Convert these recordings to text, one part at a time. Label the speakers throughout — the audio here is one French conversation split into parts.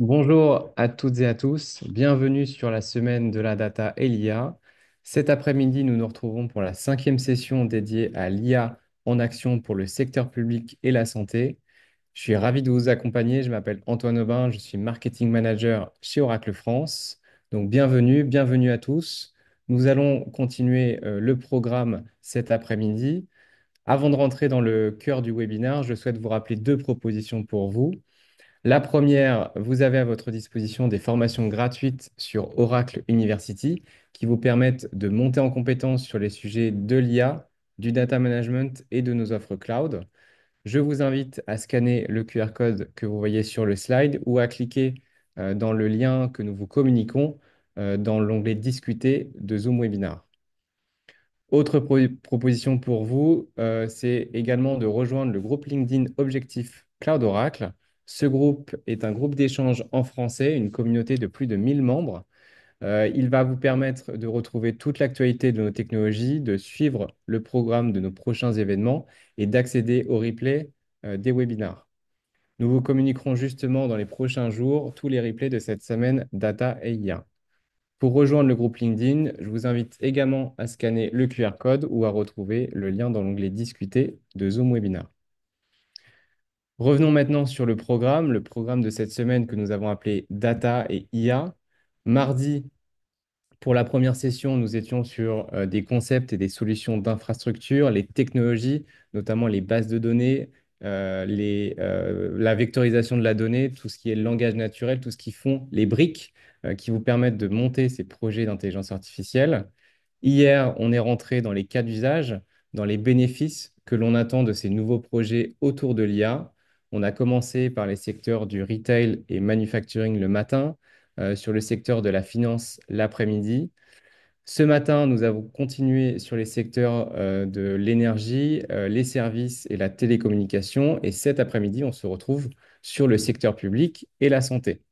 Speaker 1: Bonjour à toutes et à tous, bienvenue sur la semaine de la data et l'IA. Cet après-midi, nous nous retrouvons pour la cinquième session dédiée à l'IA en action pour le secteur public et la santé. Je suis ravi de vous accompagner, je m'appelle Antoine Aubin, je suis marketing manager chez Oracle France. Donc bienvenue à tous. Nous allons continuer le programme cet après-midi. Avant de rentrer dans le cœur du webinaire, je souhaite vous rappeler deux propositions pour vous. La première, vous avez à votre disposition des formations gratuites sur Oracle University qui vous permettent de monter en compétence sur les sujets de l'IA, du data management et de nos offres cloud. Je vous invite à scanner le QR code que vous voyez sur le slide ou à cliquer dans le lien que nous vous communiquons dans l'onglet Discuter de Zoom Webinar. Autre proposition pour vous, c'est également de rejoindre le groupe LinkedIn Objectif Cloud Oracle. Ce groupe est un groupe d'échange en français, une communauté de plus de 1000 membres. Il va vous permettre de retrouver toute l'actualité de nos technologies, de suivre le programme de nos prochains événements et d'accéder au replay des webinars. Nous vous communiquerons justement dans les prochains jours tous les replays de cette semaine Data et IA. Pour rejoindre le groupe LinkedIn, je vous invite également à scanner le QR code ou à retrouver le lien dans l'onglet Discuter de Zoom Webinar. Revenons maintenant sur le programme de cette semaine que nous avons appelé Data et IA. Mardi, pour la première session, nous étions sur des concepts et des solutions d'infrastructure, les technologies, notamment les bases de données, la vectorisation de la donnée, tout ce qui est le langage naturel, tout ce qui font les briques qui vous permettent de monter ces projets d'intelligence artificielle. Hier, on est rentré dans les cas d'usage, dans les bénéfices que l'on attend de ces nouveaux projets autour de l'IA. On a commencé par les secteurs du retail et manufacturing le matin, sur le secteur de la finance l'après-midi. Ce matin, nous avons continué sur les secteurs de l'énergie, les services et la télécommunication. Et cet après-midi, on se retrouve sur le secteur public et la santé.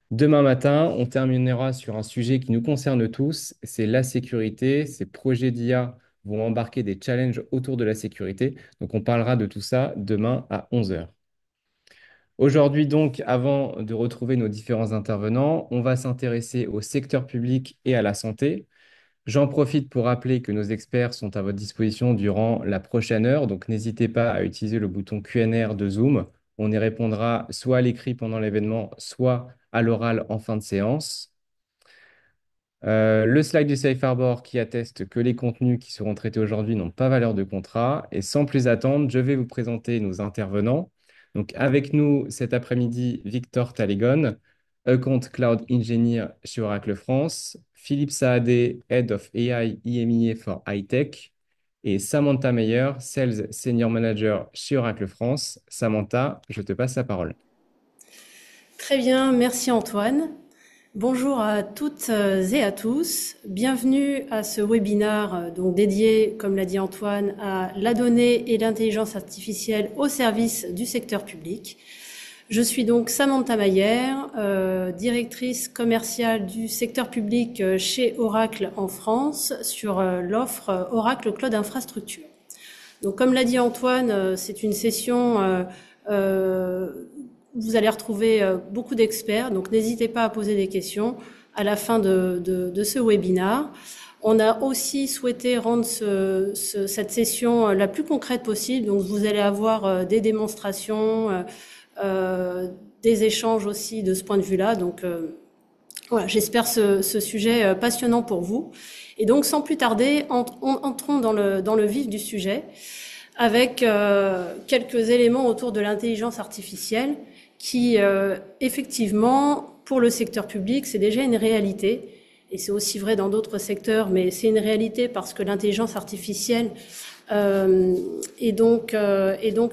Speaker 1: Demain matin, on terminera sur un sujet qui nous concerne tous, c'est la sécurité. Ces projets d'IA vont embarquer des challenges autour de la sécurité. Donc, on parlera de tout ça demain à 11 heures. Aujourd'hui, donc, avant de retrouver nos différents intervenants, on va s'intéresser au secteur public et à la santé. J'en profite pour rappeler que nos experts sont à votre disposition durant la prochaine heure, donc n'hésitez pas à utiliser le bouton Q&A de Zoom. On y répondra soit à l'écrit pendant l'événement, soit à l'oral en fin de séance. Le slide du Safe Harbor qui atteste que les contenus qui seront traités aujourd'hui n'ont pas valeur de contrat. Et sans plus attendre, je vais vous présenter nos intervenants. Donc, avec nous cet après-midi, Victor Talegon, Account Cloud Engineer chez Oracle France, Philippe Saadé, Head of AI EMEA for High Tech, et Samantha Meyer, Sales Senior Manager chez Oracle France. Samantha, je te passe la parole.
Speaker 2: Très bien, merci Antoine. Bonjour à toutes et à tous. Bienvenue à ce webinaire donc dédié, comme l'a dit Antoine, à la donnée et l'intelligence artificielle au service du secteur public. Je suis donc Samantha Mayer, directrice commerciale du secteur public chez Oracle en France sur l'offre Oracle Cloud Infrastructure. Donc, comme l'a dit Antoine, c'est une session vous allez retrouver beaucoup d'experts, donc n'hésitez pas à poser des questions à la fin de ce webinaire. On a aussi souhaité rendre cette session la plus concrète possible, donc vous allez avoir des démonstrations, des échanges aussi de ce point de vue-là. Donc voilà, j'espère ce sujet passionnant pour vous. Et donc sans plus tarder, entrons dans le vif du sujet avec quelques éléments autour de l'intelligence artificielle qui, effectivement, pour le secteur public, c'est déjà une réalité. Et c'est aussi vrai dans d'autres secteurs, mais c'est une réalité parce que l'intelligence artificielle est donc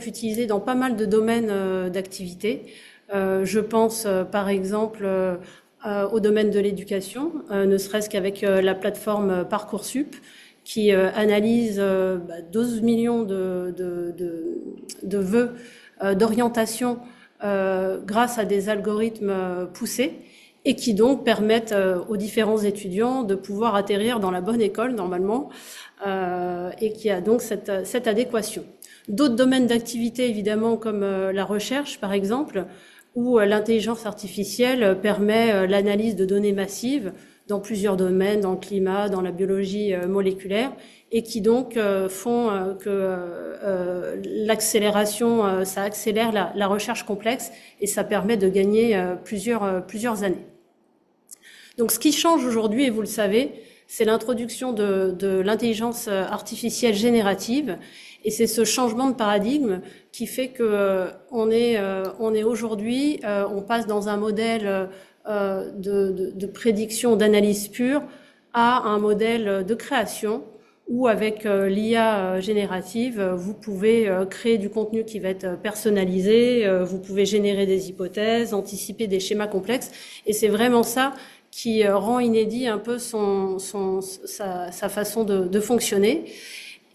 Speaker 2: utilisée dans pas mal de domaines d'activité. Je pense, par exemple, au domaine de l'éducation, ne serait-ce qu'avec la plateforme Parcoursup, qui analyse 12 millions de vœux d'orientation grâce à des algorithmes poussés et qui donc permettent aux différents étudiants de pouvoir atterrir dans la bonne école normalement et qui a donc cette adéquation. D'autres domaines d'activité évidemment comme la recherche par exemple, où l'intelligence artificielle permet l'analyse de données massives dans plusieurs domaines, dans le climat, dans la biologie moléculaire, et qui donc font que l'accélération, ça accélère la recherche complexe et ça permet de gagner plusieurs années. Donc ce qui change aujourd'hui, et vous le savez, c'est l'introduction de l'intelligence artificielle générative, et c'est ce changement de paradigme qui fait que on est aujourd'hui, on passe dans un modèle de prédiction, d'analyse pure, à un modèle de création où avec l'IA générative, vous pouvez créer du contenu qui va être personnalisé, vous pouvez générer des hypothèses, anticiper des schémas complexes, et c'est vraiment ça qui rend inédit un peu sa façon de fonctionner.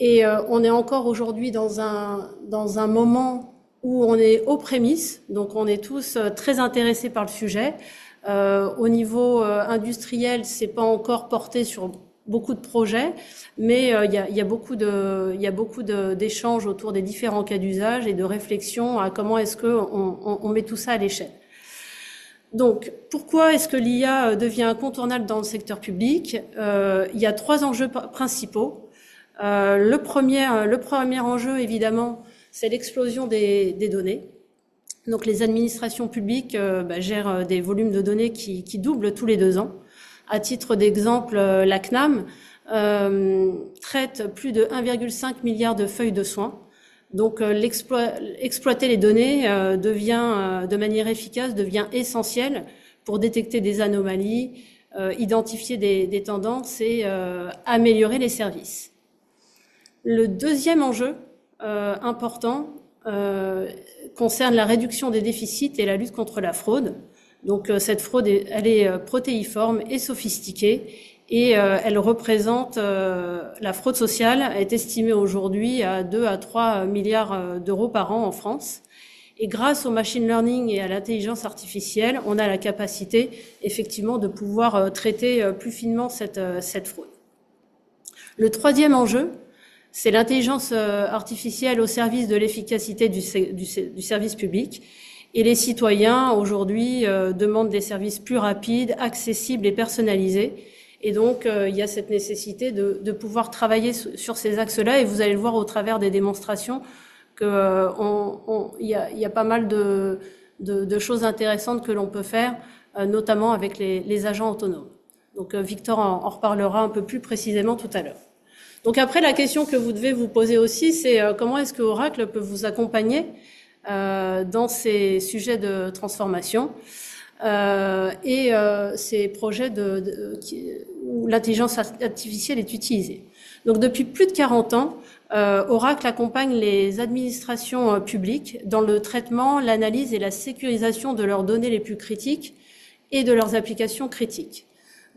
Speaker 2: Et on est encore aujourd'hui dans un moment où on est aux prémices, donc on est tous très intéressés par le sujet. Au niveau industriel, c'est pas encore porté sur beaucoup de projets, mais il y a beaucoup d'échanges autour des différents cas d'usage et de réflexion à comment est-ce que on met tout ça à l'échelle. Donc, pourquoi est-ce que l'IA devient incontournable dans le secteur public? Il y a 3 enjeux principaux. Le premier enjeu, évidemment, c'est l'explosion des données. Donc, les administrations publiques gèrent des volumes de données qui doublent tous les 2 ans. À titre d'exemple, la CNAM traite plus de 1,5 milliard de feuilles de soins. Donc, exploiter les données de manière efficace devient essentiel pour détecter des anomalies, identifier des tendances et améliorer les services. Le deuxième enjeu important concerne la réduction des déficits et la lutte contre la fraude. Donc cette fraude, elle est protéiforme et sophistiquée et elle représente, la fraude sociale est estimée aujourd'hui à 2 à 3 milliards d'euros par an en France. Et grâce au machine learning et à l'intelligence artificielle, on a la capacité effectivement de pouvoir traiter plus finement cette fraude. Le troisième enjeu, c'est l'intelligence artificielle au service de l'efficacité du service public. Et les citoyens, aujourd'hui, demandent des services plus rapides, accessibles et personnalisés. Et donc, il y a cette nécessité de pouvoir travailler sur ces axes-là. Et vous allez le voir au travers des démonstrations qu'il y a pas mal de choses intéressantes que l'on peut faire, notamment avec les agents autonomes. Donc, Victor en reparlera un peu plus précisément tout à l'heure. Donc après, la question que vous devez vous poser aussi, c'est comment est-ce que Oracle peut vous accompagner dans ces sujets de transformation et ces projets où l'intelligence artificielle est utilisée. Donc depuis plus de 40 ans, Oracle accompagne les administrations publiques dans le traitement, l'analyse et la sécurisation de leurs données les plus critiques et de leurs applications critiques.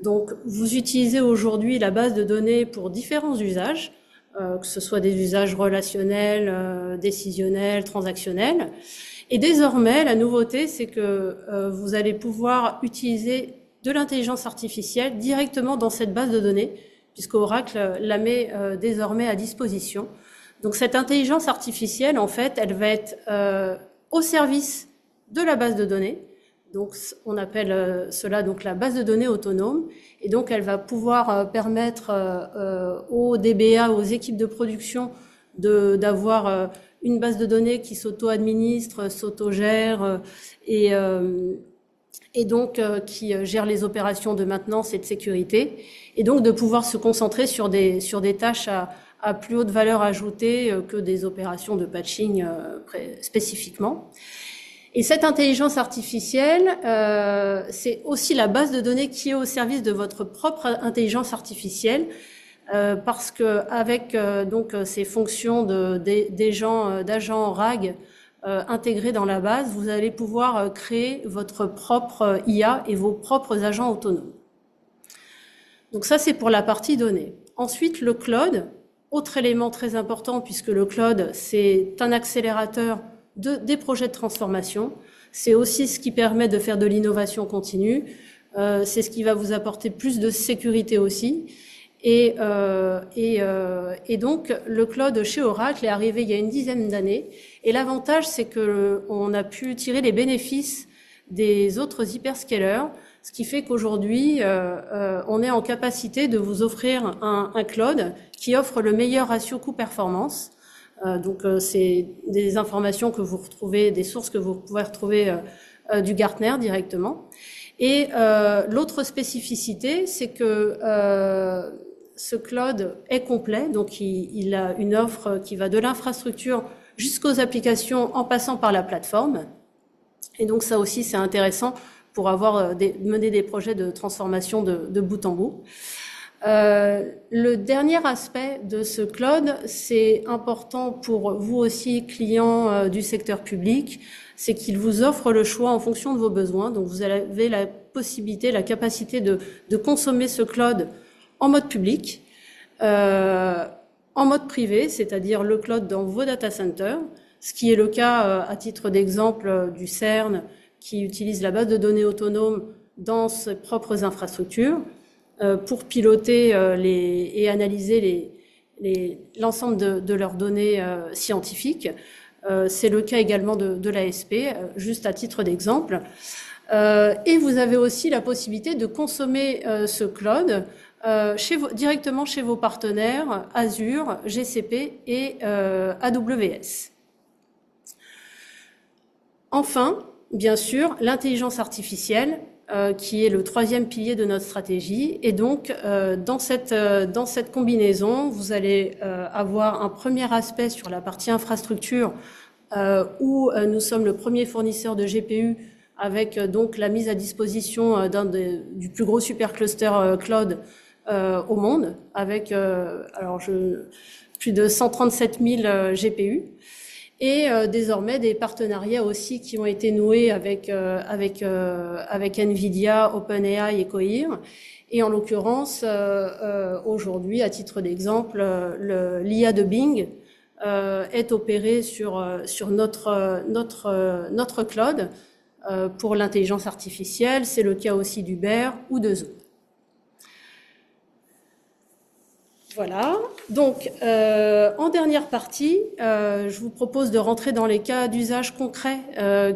Speaker 2: Donc, vous utilisez aujourd'hui la base de données pour différents usages, que ce soit des usages relationnels, décisionnels, transactionnels. Et désormais, la nouveauté, c'est que vous allez pouvoir utiliser de l'intelligence artificielle directement dans cette base de données, puisque Oracle la met désormais à disposition. Donc, cette intelligence artificielle, en fait, elle va être au service de la base de données. Donc, on appelle cela donc la base de données autonome. Et donc, elle va pouvoir permettre aux DBA, aux équipes de production, d'avoir une base de données qui s'auto-administre, s'auto-gère et donc qui gère les opérations de maintenance et de sécurité. Et donc, de pouvoir se concentrer sur des tâches à plus haute valeur ajoutée que des opérations de patching spécifiquement. Et cette intelligence artificielle, c'est aussi la base de données qui est au service de votre propre intelligence artificielle, parce que avec donc ces fonctions d'agents RAG intégrés dans la base, vous allez pouvoir créer votre propre IA et vos propres agents autonomes. Donc ça, c'est pour la partie données. Ensuite, le cloud, autre élément très important, puisque le cloud, c'est un accélérateur des projets de transformation. C'est aussi ce qui permet de faire de l'innovation continue. C'est ce qui va vous apporter plus de sécurité aussi. Et donc, le cloud chez Oracle est arrivé il y a une dizaine d'années. Et l'avantage, c'est que on a pu tirer les bénéfices des autres hyperscalers, ce qui fait qu'aujourd'hui, on est en capacité de vous offrir un cloud qui offre le meilleur ratio coût-performance. C'est des informations que vous retrouvez, des sources que vous pouvez retrouver du Gartner directement. Et l'autre spécificité, c'est que ce cloud est complet, donc il a une offre qui va de l'infrastructure jusqu'aux applications en passant par la plateforme. Et donc ça aussi, c'est intéressant pour avoir mener des projets de transformation de bout en bout. Le dernier aspect de ce cloud, c'est important pour vous aussi, clients du secteur public, c'est qu'il vous offre le choix en fonction de vos besoins. Donc vous avez la possibilité, la capacité de consommer ce cloud en mode public, en mode privé, c'est-à-dire le cloud dans vos data centers, ce qui est le cas, à titre d'exemple, du CERN, qui utilise la base de données autonome dans ses propres infrastructures pour piloter et analyser l'ensemble de leurs données scientifiques. C'est le cas également de l'ASP, juste à titre d'exemple. Et vous avez aussi la possibilité de consommer ce cloud directement chez vos partenaires Azure, GCP et AWS. Enfin, bien sûr, l'intelligence artificielle, qui est le troisième pilier de notre stratégie. Et donc, dans cette combinaison, vous allez avoir un premier aspect sur la partie infrastructure, où nous sommes le premier fournisseur de GPU avec donc la mise à disposition du plus gros supercluster cloud au monde, avec plus de 137 000 GPU. Et désormais des partenariats aussi qui ont été noués avec Nvidia, OpenAI et Cohere. Et en l'occurrence, aujourd'hui, à titre d'exemple, l'IA de Bing est opérée sur notre cloud pour l'intelligence artificielle. C'est le cas aussi d'Uber ou de Zoom. Voilà. Donc, en dernière partie, je vous propose de rentrer dans les cas d'usage concrets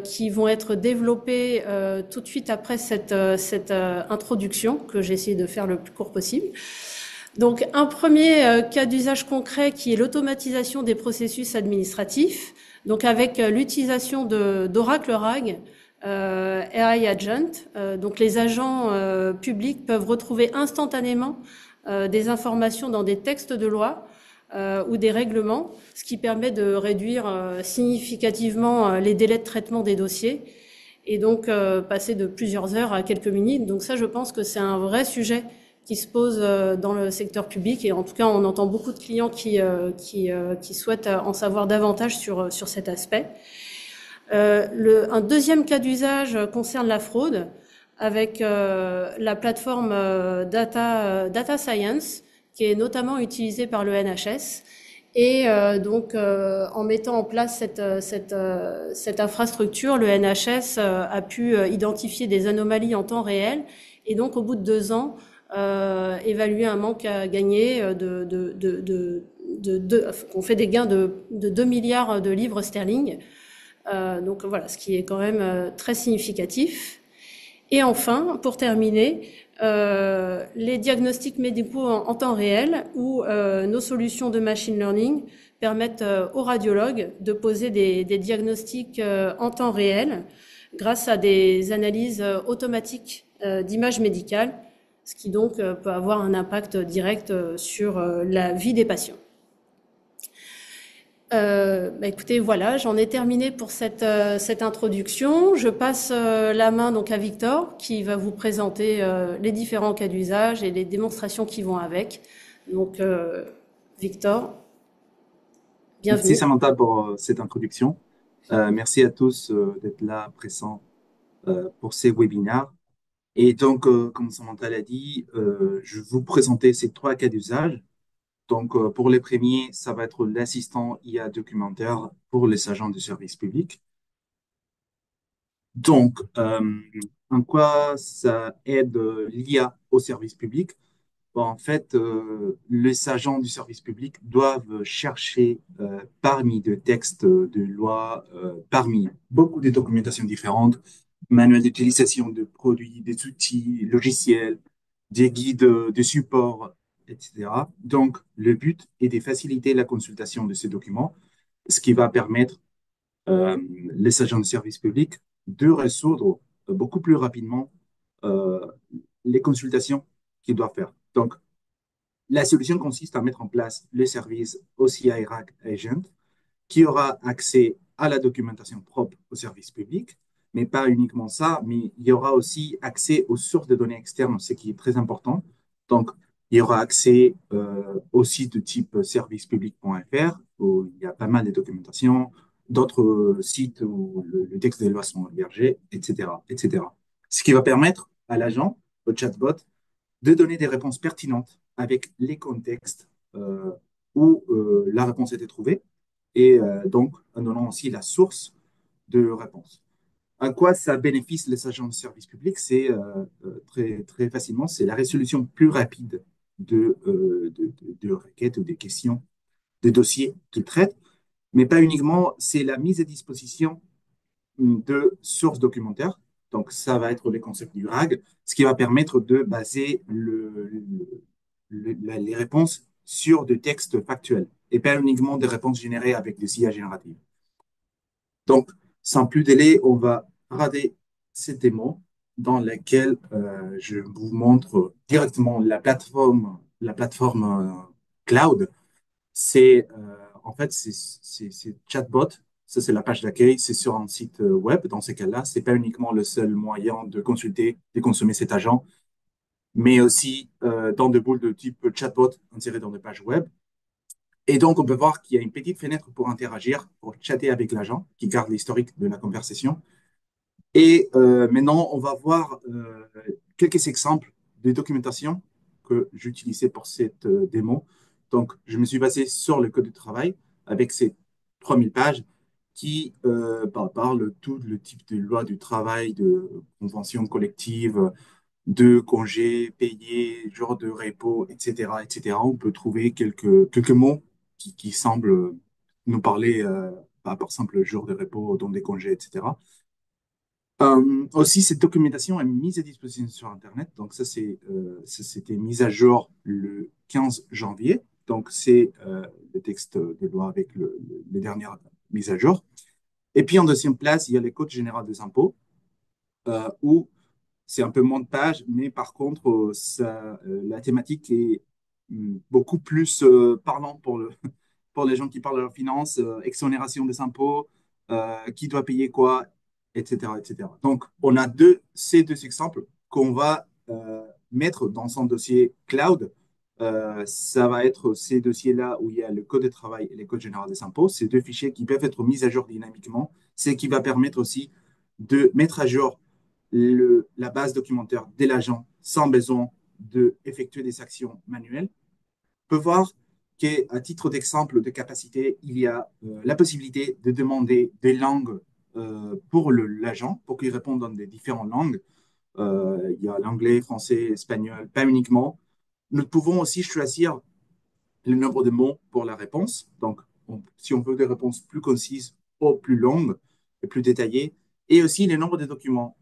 Speaker 2: qui vont être développés tout de suite après cette introduction que j'ai essayé de faire le plus court possible. Donc, un premier cas d'usage concret qui est l'automatisation des processus administratifs, donc avec l'utilisation d'Oracle RAG, AI Agent. Donc, les agents publics peuvent retrouver instantanément des informations dans des textes de loi ou des règlements, ce qui permet de réduire significativement les délais de traitement des dossiers et donc passer de plusieurs heures à quelques minutes. Donc ça, je pense que c'est un vrai sujet qui se pose dans le secteur public et en tout cas, on entend beaucoup de clients qui souhaitent en savoir davantage sur cet aspect. Un deuxième cas d'usage concerne la fraude, avec la plateforme Data Science, qui est notamment utilisée par le NHS. Et donc, en mettant en place cette infrastructure, le NHS a pu identifier des anomalies en temps réel et donc, au bout de 2 ans, évaluer un manque à gagner on fait des gains de 2 milliards de livres sterling. Donc voilà, ce qui est quand même très significatif. Et enfin, pour terminer, les diagnostics médicaux en temps réel où nos solutions de machine learning permettent aux radiologues de poser des diagnostics en temps réel grâce à des analyses automatiques d'images médicales, ce qui donc peut avoir un impact direct sur la vie des patients. Écoutez, voilà, j'en ai terminé pour cette introduction. Je passe la main donc à Victor qui va vous présenter les différents cas d'usage et les démonstrations qui vont avec. Donc, Victor, bienvenue.
Speaker 3: Merci Samantha pour cette introduction. Merci à tous d'être là présents pour ces webinaires. Et donc, comme Samantha l'a dit, je vais vous présenter ces 3 cas d'usage. Donc, pour les premiers, ça va être l'assistant IA documentaire pour les agents de service public. Donc, en quoi ça aide l'IA au service public? Bon, en fait, les agents du service public doivent chercher parmi de textes de loi, parmi beaucoup de documentations différentes, manuels d'utilisation de produits, des outils logiciels, des guides de support, etc. Donc, le but est de faciliter la consultation de ces documents, ce qui va permettre euh, les agents de service public de résoudre beaucoup plus rapidement euh, les consultations qu'ils doivent faire. Donc, la solution consiste à mettre en place le service OCI RAG Agent qui aura accès à la documentation propre au service public, mais pas uniquement ça, mais il y aura aussi accès aux sources de données externes, ce qui est très important. Donc, il y aura accès au site de type servicepublic.fr où il y a pas mal de documentation, d'autres sites où le texte des lois sont hébergés, etc., etc. Ce qui va permettre à l'agent, au chatbot, de donner des réponses pertinentes avec les contextes où la réponse a été trouvée et donc en donnant aussi la source de réponse. À quoi ça bénéficie les agents de service public? C'est très, très facilement, c'est la résolution plus rapide de requêtes ou des questions, des dossiers qu'ils traitent, mais pas uniquement, c'est la mise à disposition de sources documentaires. Donc, ça va être les concepts du RAG, ce qui va permettre de baser les réponses sur des textes factuels et pas uniquement des réponses générées avec des IA génératives. Donc, sans plus délai, on va regarder cette démo dans laquelle je vous montre directement la plateforme cloud. C'est en fait c'est chatbot. Ça c'est la page d'accueil. C'est sur un site web. Dans ces cas-là, c'est pas uniquement le seul moyen de consulter, de consommer cet agent, mais aussi dans des boules de type chatbot insérées dans des pages web. Et donc, on peut voir qu'il y a une petite fenêtre pour interagir, pour chatter avec l'agent qui garde l'historique de la conversation. Et maintenant, on va voir quelques exemples de documentation que j'utilisais pour cette démo. Donc, je me suis basé sur le code de travail avec ces 3000 pages qui parlent tout le type de loi du travail, de conventions collectives, de congés payés, jours de repos, etc., etc. On peut trouver quelques mots qui semblent nous parler, par exemple, jour de repos, don des congés, etc. Aussi, cette documentation est mise à disposition sur Internet. Donc, c'était mis à jour le 15 janvier. Donc, c'est le texte de loi avec les dernières mises à jour. Et puis, en deuxième place, il y a les codes généraux des impôts, où c'est un peu moins de pages, mais par contre, la thématique est beaucoup plus parlant pour les gens qui parlent de leurs finances, exonération des impôts, qui doit payer quoi, etc., etc. Donc, on a ces deux exemples qu'on va mettre dans son dossier cloud. Ça va être ces dossiers-là où il y a le code de travail et le code général des impôts, ces deux fichiers qui peuvent être mis à jour dynamiquement, ce qui va permettre aussi de mettre à jour la base documentaire de l'agent sans besoin d'effectuer des actions manuelles. On peut voir qu'à titre d'exemple de capacité, il y a la possibilité de demander des langues pour l'agent, pour qu'il réponde dans des différentes langues. Il y a l'anglais, français, espagnol, pas uniquement. Nous pouvons aussi choisir le nombre de mots pour la réponse. Donc, si on veut des réponses plus concises ou plus longues et plus détaillées, et aussi le nombre de documents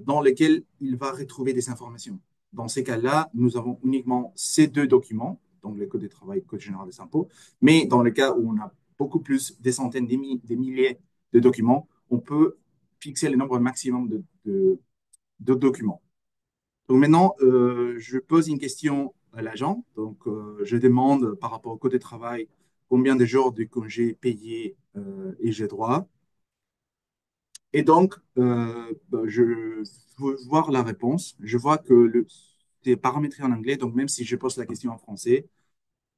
Speaker 3: dans lesquels il va retrouver des informations. Dans ces cas-là, nous avons uniquement ces deux documents, donc le Code du travail et le Code général des impôts. Mais dans le cas où on a beaucoup plus, des centaines, des milliers de documents, on peut fixer le nombre maximum de documents. Donc maintenant, je pose une question à l'agent. Donc, je demande par rapport au code de travail combien de jours de congés payés et j'ai droit. Et donc, je veux voir la réponse. Je vois que c'est paramétré en anglais. Donc, même si je pose la question en français,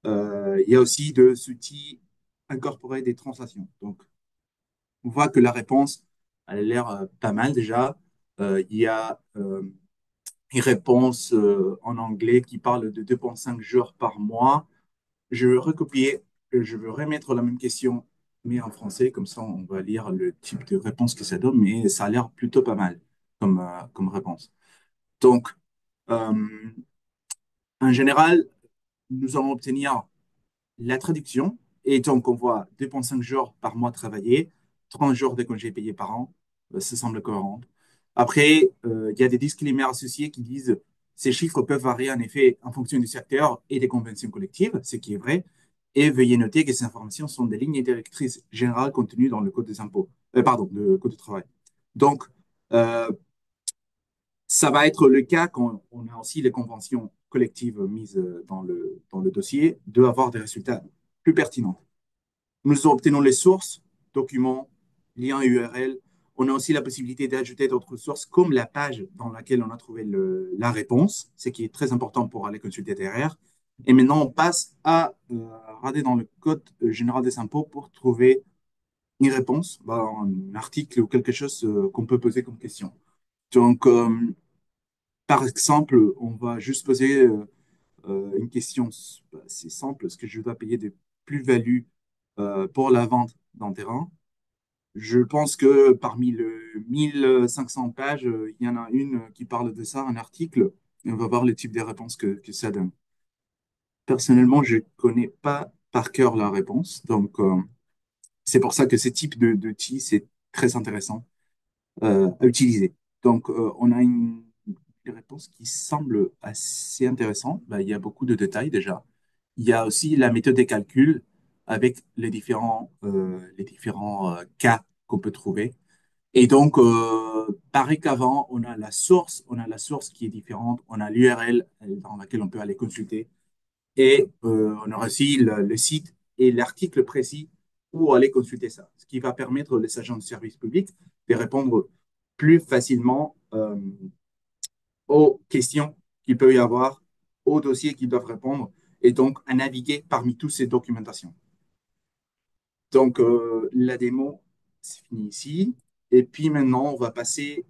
Speaker 3: il y a aussi des outils incorporés des translations. Donc, on voit que la réponse, elle a l'air pas mal déjà. Il y a une réponse en anglais qui parle de 2,5 jours par mois. Je vais recopier, je vais remettre la même question, mais en français, comme ça on va lire le type de réponse que ça donne, mais ça a l'air plutôt pas mal comme réponse. Donc, euh, En général, nous allons obtenir la traduction. Et donc, on voit 2,5 jours par mois travaillés, 30 jours de congés payés par an. Ça semble cohérent. Après, il y a des disclaimers associés qui disent ces chiffres peuvent varier en effet en fonction du secteur et des conventions collectives, ce qui est vrai. Et veuillez noter que ces informations sont des lignes directrices générales contenues dans le code des impôts, pardon, le code du travail. Donc, euh, ça va être le cas quand on a aussi les conventions collectives mises dans le dossier, d'avoir des résultats plus pertinents. Nous obtenons les sources, documents, liens URL. On a aussi la possibilité d'ajouter d'autres sources comme la page dans laquelle on a trouvé la réponse, ce qui est très important pour aller consulter derrière. Et maintenant, on passe à regarder dans le code général des impôts pour trouver une réponse, un article ou quelque chose qu'on peut poser comme question. Donc, par exemple, on va juste poser une question assez simple. Est-ce que je dois payer des plus-values pour la vente d'un terrain? Je pense que parmi le 1500 pages, il y en a une qui parle de ça, un article, et on va voir le type de réponse que ça donne. Personnellement, je ne connais pas par cœur la réponse, donc c'est pour ça que ce type d'outil, c'est très intéressant à utiliser. Donc, on a une réponse qui semble assez intéressante. Ben, il y a beaucoup de détails déjà. Il y a aussi la méthode des calculs avec les différents cas qu'on peut trouver. Et donc, pareil qu'avant, on a la source qui est différente, on a l'URL dans laquelle on peut aller consulter, et on aura aussi le site et l'article précis où aller consulter ça, ce qui va permettre aux agents de service public de répondre plus facilement aux questions qu'il peut y avoir, aux dossiers qu'ils doivent répondre, et donc à naviguer parmi toutes ces documentations. Donc, la démo, c'est fini ici. Et puis maintenant, on va passer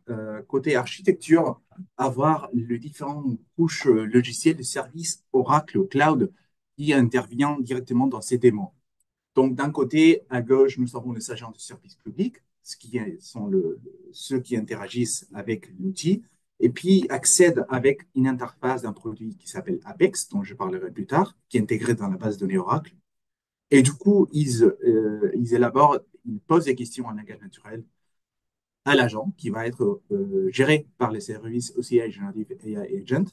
Speaker 3: côté architecture, à voir les différentes couches logicielles de services Oracle ou Cloud qui intervient directement dans ces démos. Donc, d'un côté, à gauche, nous avons les agents de service public, sont ceux qui interagissent avec l'outil, et puis accèdent avec une interface d'un produit qui s'appelle Apex, dont je parlerai plus tard, qui est intégré dans la base de données Oracle. Et du coup, ils élaborent, ils posent des questions en langage naturel à l'agent qui va être géré par les services OCI Generative AI Agent.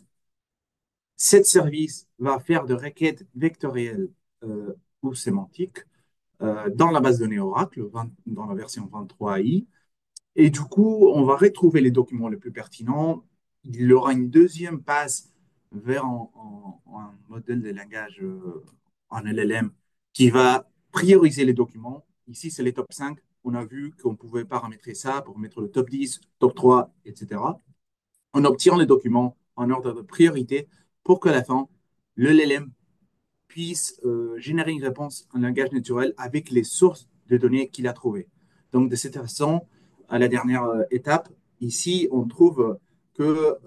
Speaker 3: Cet service va faire de requêtes vectorielles ou sémantiques dans la base de données Oracle, dans la version 23 AI. Et du coup, on va retrouver les documents les plus pertinents. Il y aura une deuxième passe vers un modèle de langage en LLM qui va prioriser les documents. Ici, c'est les top 5. On a vu qu'on pouvait paramétrer ça pour mettre le top 10, top 3, etc. On obtient les documents en ordre de priorité pour qu'à la fin, le LLM puisse générer une réponse en langage naturel avec les sources de données qu'il a trouvées. Donc, de cette façon, à la dernière étape, ici, on trouve que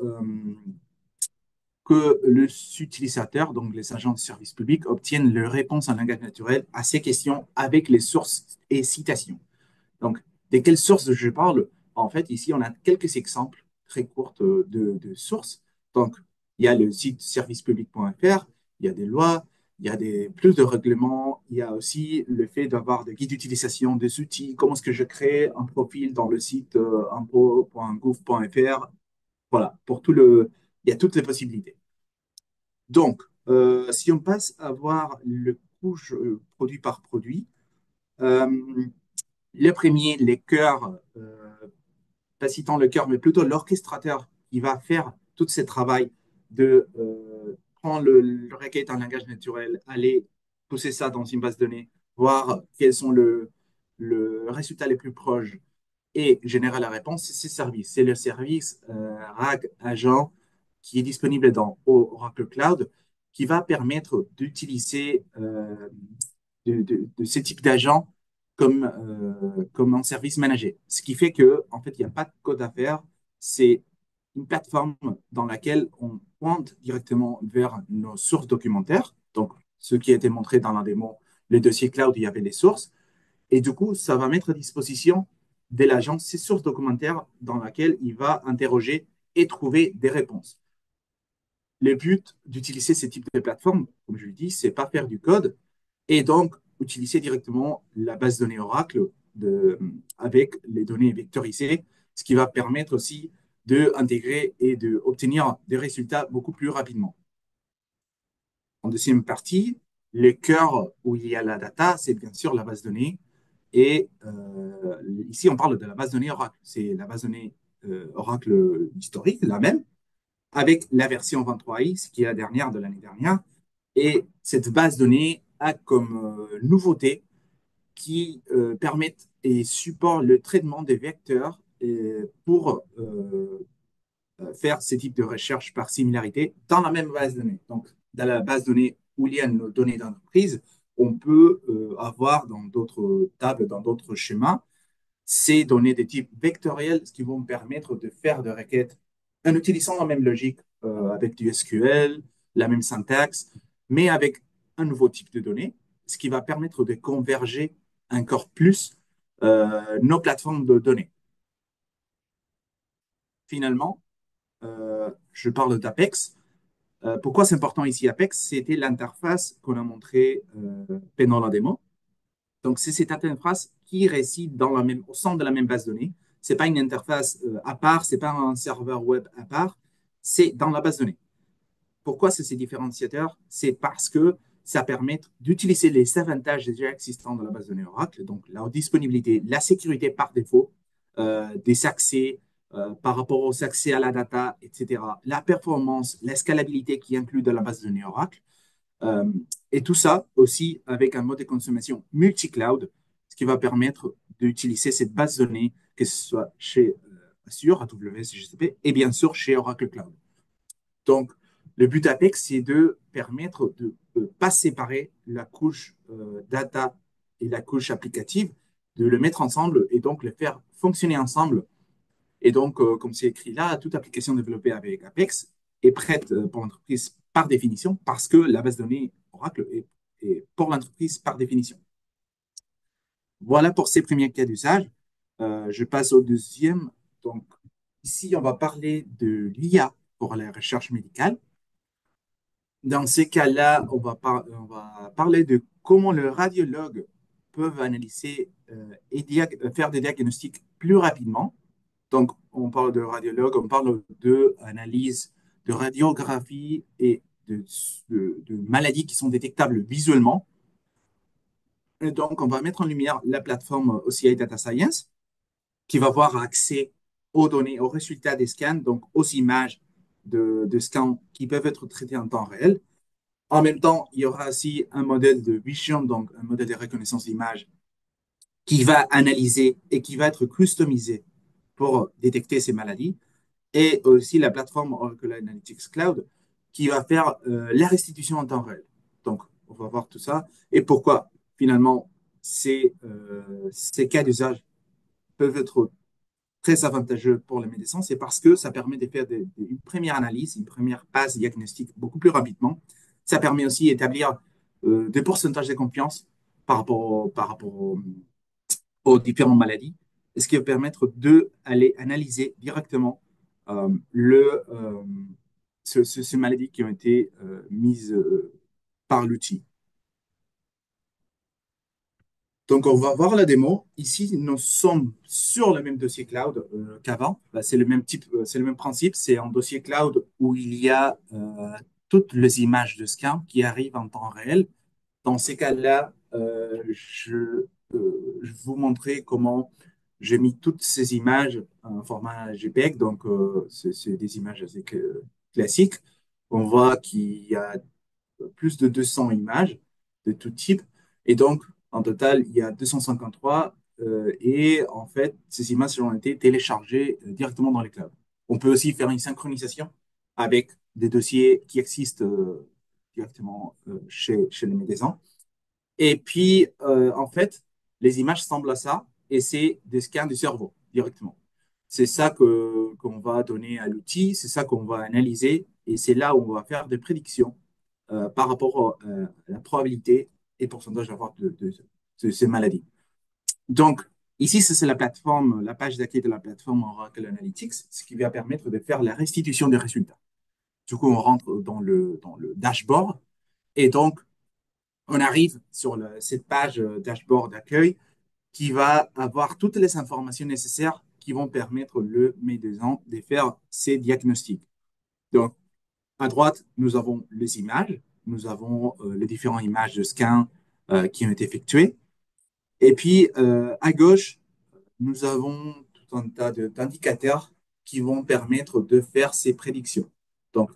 Speaker 3: les utilisateurs, donc les agents de service public, obtiennent leur réponse en langage naturel à ces questions avec les sources et citations. Donc, de quelles sources je parle? En fait, ici, on a quelques exemples très courts de sources. Donc, il y a le site servicepublic.fr, il y a des lois, il y a plus de règlements, il y a aussi le fait d'avoir des guides d'utilisation des outils, comment est-ce que je crée un profil dans le site impôt.gouv.fr. Voilà, il y a toutes les possibilités. Donc, si on passe à voir le couche produit par produit, euh, le premier, les cœurs, pas citant le cœur, mais plutôt l'orchestrateur qui va faire tout ce travail de prendre le requête en langage naturel, aller pousser ça dans une base de données, voir quels sont le résultat les plus proches et générer la réponse, c'est ce service. C'est le service RAG Agent qui est disponible dans Oracle Cloud qui va permettre d'utiliser de ce type d'agent comme un service managé. Ce qui fait que, en fait, il n'y a pas de code à faire. C'est une plateforme dans laquelle on pointe directement vers nos sources documentaires. Donc, ce qui a été montré dans la démo, le dossier cloud, il y avait des sources. Et du coup, ça va mettre à disposition de l'agent ces sources documentaires dans lesquelles il va interroger et trouver des réponses. le but d'utiliser ce type de plateforme, comme je le dis, c'est pas faire du code et donc utiliser directement la base de données Oracle avec les données vectorisées, ce qui va permettre aussi d'intégrer et d'obtenir des résultats beaucoup plus rapidement. En deuxième partie, le cœur où il y a la data, c'est bien sûr la base de données. Et ici, on parle de la base de données Oracle. C'est la base de données Oracle historique, la même, avec la version 23i, qui est la dernière de l'année dernière. Et cette base de données a comme nouveauté qui permettent et supportent le traitement des vecteurs pour faire ce type de recherche par similarité dans la même base de données. Donc, dans la base de données où il y a nos données d'entreprise, on peut avoir dans d'autres tables, dans d'autres schémas, ces données de type vectoriel, ce qui vont me permettre de faire des requêtes en utilisant la même logique avec du SQL, la même syntaxe, mais avec un nouveau type de données, ce qui va permettre de converger encore plus nos plateformes de données. Finalement, je parle d'Apex. Pourquoi c'est important ici Apex? C'était l'interface qu'on a montrée pendant la démo. Donc, c'est cette interface qui réside au centre de la même base de données. Ce n'est pas une interface à part, ce n'est pas un serveur web à part, c'est dans la base de données. Pourquoi c'est ces différenciateurs? C'est parce que ça permet d'utiliser les avantages déjà existants dans la base de données Oracle, donc la disponibilité, la sécurité par défaut, des accès par rapport aux accès à la data, etc., la performance, la scalabilité qui inclut dans la base de données Oracle, euh, et tout ça aussi avec un mode de consommation multi-cloud, ce qui va permettre d'utiliser cette base de données, que ce soit chez Azure, AWS, GCP, et bien sûr chez Oracle Cloud. Donc, le but Apex, c'est de permettre de ne pas séparer la couche data et la couche applicative, de le mettre ensemble et donc le faire fonctionner ensemble. Et donc, comme c'est écrit là, toute application développée avec Apex est prête pour l'entreprise par définition parce que la base de données Oracle est pour l'entreprise par définition. Voilà pour ces premiers cas d'usage. Je passe au deuxième. Donc, ici, on va parler de l'IA pour la recherche médicale. Dans ces cas-là, on va parler de comment le radiologue peut analyser et faire des diagnostics plus rapidement. Donc, on parle de radiologue, on parle d'analyse, de radiographie et de maladies qui sont détectables visuellement. Et donc, on va mettre en lumière la plateforme OCI Data Science qui va avoir accès aux données, aux résultats des scans, donc aux images de scans qui peuvent être traitées en temps réel. En même temps, il y aura aussi un modèle de vision, donc un modèle de reconnaissance d'image qui va analyser et qui va être customisé pour détecter ces maladies. Et aussi la plateforme Oracle Analytics Cloud qui va faire la restitution en temps réel. Donc, on va voir tout ça. Et pourquoi, finalement, ces cas d'usage peuvent être très avantageux pour les médecins, c'est parce que ça permet de faire une première analyse, une première passe diagnostique beaucoup plus rapidement. Ça permet aussi d'établir des pourcentages de confiance par rapport aux différentes maladies, ce qui va permettre d'aller analyser directement ces maladies qui ont été mises par l'outil. Donc, on va voir la démo. Ici, nous sommes sur le même dossier cloud qu'avant. Bah, c'est le même type, c'est le même principe. C'est un dossier cloud où il y a toutes les images de scan qui arrivent en temps réel. Dans ces cas-là, je vous montrer comment j'ai mis toutes ces images en format JPEG. Donc, c'est des images assez classiques. On voit qu'il y a plus de 200 images de tout type. Et donc, en total, il y a 253. Et en fait, ces images ont été téléchargées directement dans les clouds. On peut aussi faire une synchronisation avec des dossiers qui existent directement chez les médecins. Et puis, en fait, les images semblent à ça, et c'est des scans du cerveau directement. C'est ça qu'on va donner à l'outil, c'est ça qu'on va analyser, et c'est là où on va faire des prédictions par rapport à la probabilité et pourcentage d'avoir de ces maladies. Donc, ici, c'est la plateforme, la page d'accueil de la plateforme Oracle Analytics, ce qui va permettre de faire la restitution des résultats. Du coup, on rentre dans le dashboard et donc on arrive sur cette page dashboard d'accueil qui va avoir toutes les informations nécessaires qui vont permettre le médecin de faire ses diagnostics. Donc, à droite, nous avons les images, nous avons les différentes images de scan qui ont été effectuées. Et puis, à gauche, nous avons tout un tas d'indicateurs qui vont permettre de faire ces prédictions. Donc,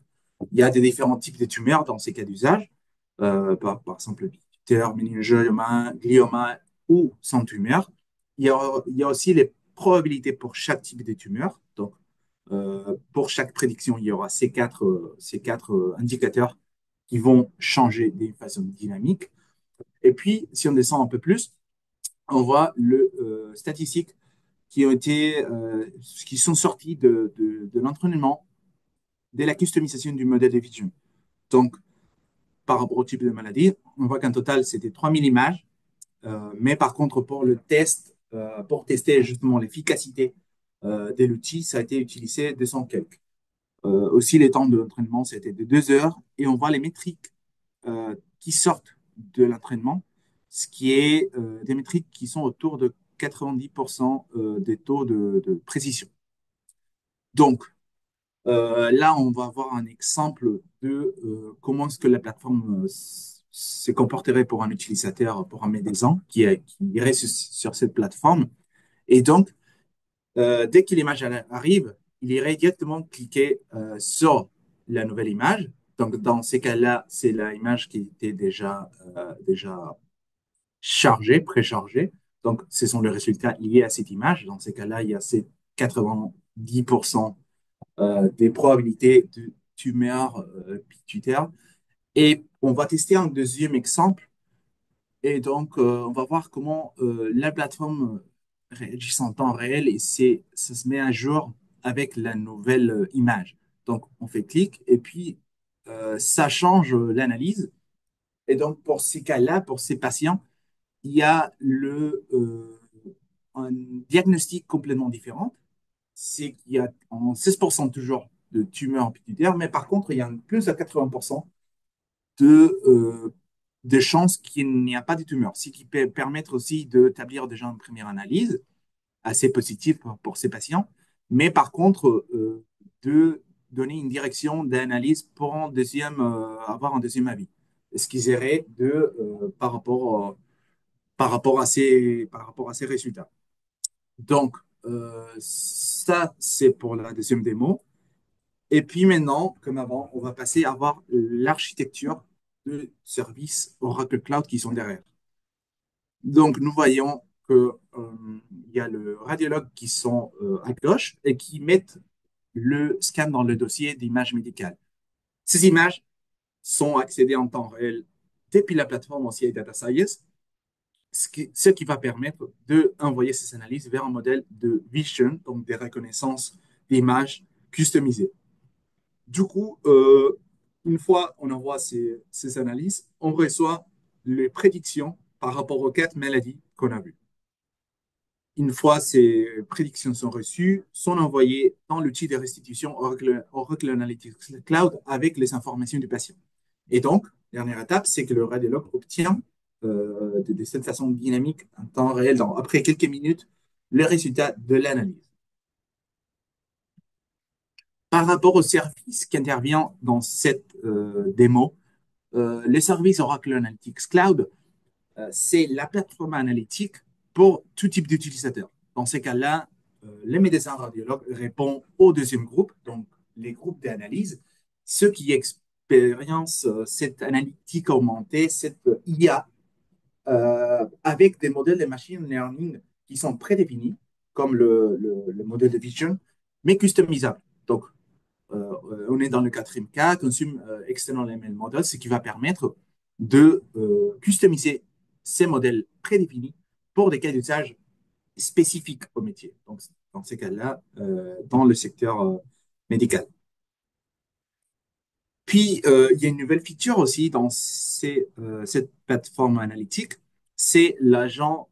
Speaker 3: il y a des différents types de tumeurs dans ces cas d'usage, par exemple, tumeur, méningioma, glioma ou sans tumeur. Il y a aussi les probabilités pour chaque type de tumeur. Donc, pour chaque prédiction, il y aura ces quatre indicateurs qui vont changer de façon dynamique. Et puis, si on descend un peu plus, on voit le statistique qui ont été, qui sont sortis de l'entraînement, de la customisation du modèle de vision. Donc, par rapport au type de maladie, on voit qu'en total, c'était 3000 images, mais par contre, pour le test, pour tester justement l'efficacité de l'outil, ça a été utilisé 200 quelques. Aussi, les temps de l'entraînement, c'était de 2 heures, et on voit les métriques qui sortent de l'entraînement, ce qui est des métriques qui sont autour de 90% des taux de précision. Donc, là, on va avoir un exemple de comment est-ce que la plateforme se comporterait pour un utilisateur, pour un médecin qui irait sur cette plateforme. Et donc, dès que l'image arrive, il irait directement cliquer sur la nouvelle image. Donc, dans ces cas-là, c'est l'image qui était déjà chargée, préchargée. Donc, ce sont les résultats liés à cette image. Dans ces cas-là, il y a ces 90% des probabilités de tumeur pituitaire. Et on va tester un deuxième exemple. Et donc, on va voir comment la plateforme réagit en temps réel et ça se met à jour avec la nouvelle image. Donc, on fait clic et puis ça change l'analyse. Et donc, pour ces cas-là, pour ces patients, il y a un diagnostic complètement différent. C'est qu'il y a en 16% toujours de tumeurs pituitaires, mais par contre, il y a plus de 80% de, de chances qu'il n'y a pas de tumeur, ce qui peut permettre aussi d'établir déjà une première analyse assez positive pour ces patients, mais par contre, de donner une direction d'analyse pour avoir un deuxième avis. Ce qu'ils iraient par rapport à ces résultats. Donc, ça, c'est pour la deuxième démo. Et puis maintenant, comme avant, on va passer à voir l'architecture de services Oracle Cloud qui sont derrière. Donc, nous voyons que il y a le radiologue qui sont à gauche et qui mettent le scan dans le dossier d'image médicale. Ces images sont accédées en temps réel depuis la plateforme OCI Data Science, ce qui va permettre d'envoyer ces analyses vers un modèle de vision, donc des reconnaissances d'images customisées. Du coup, une fois on envoie ces analyses, on reçoit les prédictions par rapport aux 4 maladies qu'on a vues. Une fois ces prédictions sont reçues, sont envoyées dans l'outil de restitution Oracle Analytics Cloud avec les informations du patient. Et donc, dernière étape, c'est que le radiologue obtient de cette façon dynamique, en temps réel, après quelques minutes, le résultat de l'analyse. Par rapport au service qui intervient dans cette démo, le service Oracle Analytics Cloud, c'est la plateforme analytique pour tout type d'utilisateur. Dans ces cas-là, les médecins radiologues répondent au deuxième groupe, donc les groupes d'analyse, ceux qui expérimentent cette analytique augmentée, cette IA, avec des modèles de machine learning qui sont prédéfinis, comme le modèle de vision, mais customisables. Donc, on est dans le quatrième cas, Consume External ML Model, ce qui va permettre de customiser ces modèles prédéfinis pour des cas d'usage spécifiques au métier. Donc, dans ces cas-là, dans le secteur médical. Puis, il y a une nouvelle feature aussi dans cette plateforme analytique, c'est l'agent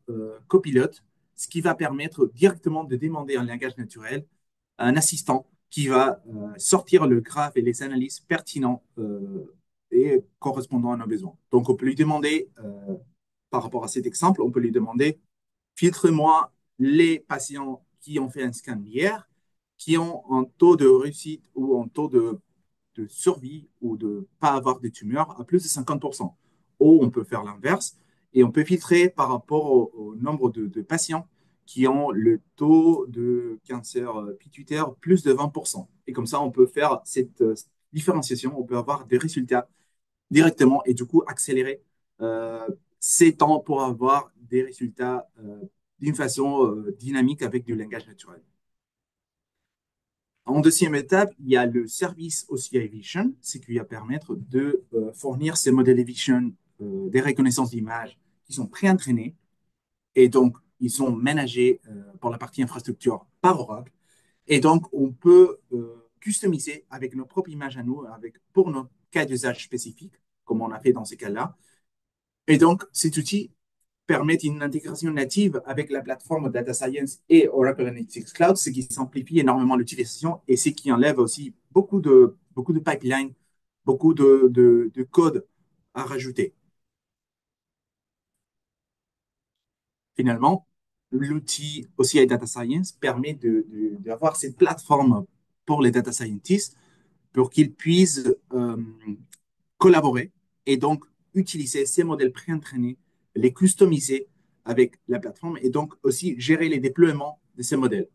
Speaker 3: copilote, ce qui va permettre directement de demander un langage naturel à un assistant qui va sortir le graphe et les analyses pertinents et correspondant à nos besoins. Donc, on peut lui demander, par rapport à cet exemple, on peut lui demander, filtre-moi les patients qui ont fait un scan hier, qui ont un taux de réussite ou un taux de survie ou de ne pas avoir de tumeurs à plus de 50%. Ou on peut faire l'inverse et on peut filtrer par rapport au nombre de patients qui ont le taux de cancer pituitaire plus de 20%. Et comme ça, on peut faire cette différenciation, on peut avoir des résultats directement et du coup accélérer euh, ces temps pour avoir des résultats d'une façon dynamique avec du langage naturel. En deuxième étape, il y a le service OCI Vision, ce qui va permettre de fournir ces modèles Vision des reconnaissances d'images qui sont pré-entraînés et donc ils sont managés pour la partie infrastructure par Oracle. Et donc, on peut customiser avec nos propres images à nous, pour nos cas d'usage spécifiques, comme on a fait dans ces cas-là. Et donc, cet outil permet une intégration native avec la plateforme Data Science et Oracle Analytics Cloud, ce qui simplifie énormément l'utilisation et ce qui enlève aussi beaucoup de pipelines, beaucoup de code à rajouter. Finalement, l'outil OCI Data Science permet d'avoir cette plateforme pour les data scientists pour qu'ils puissent collaborer et donc utiliser ces modèles pré-entraînés, les customiser avec la plateforme et donc aussi gérer les déploiements de ces modèles.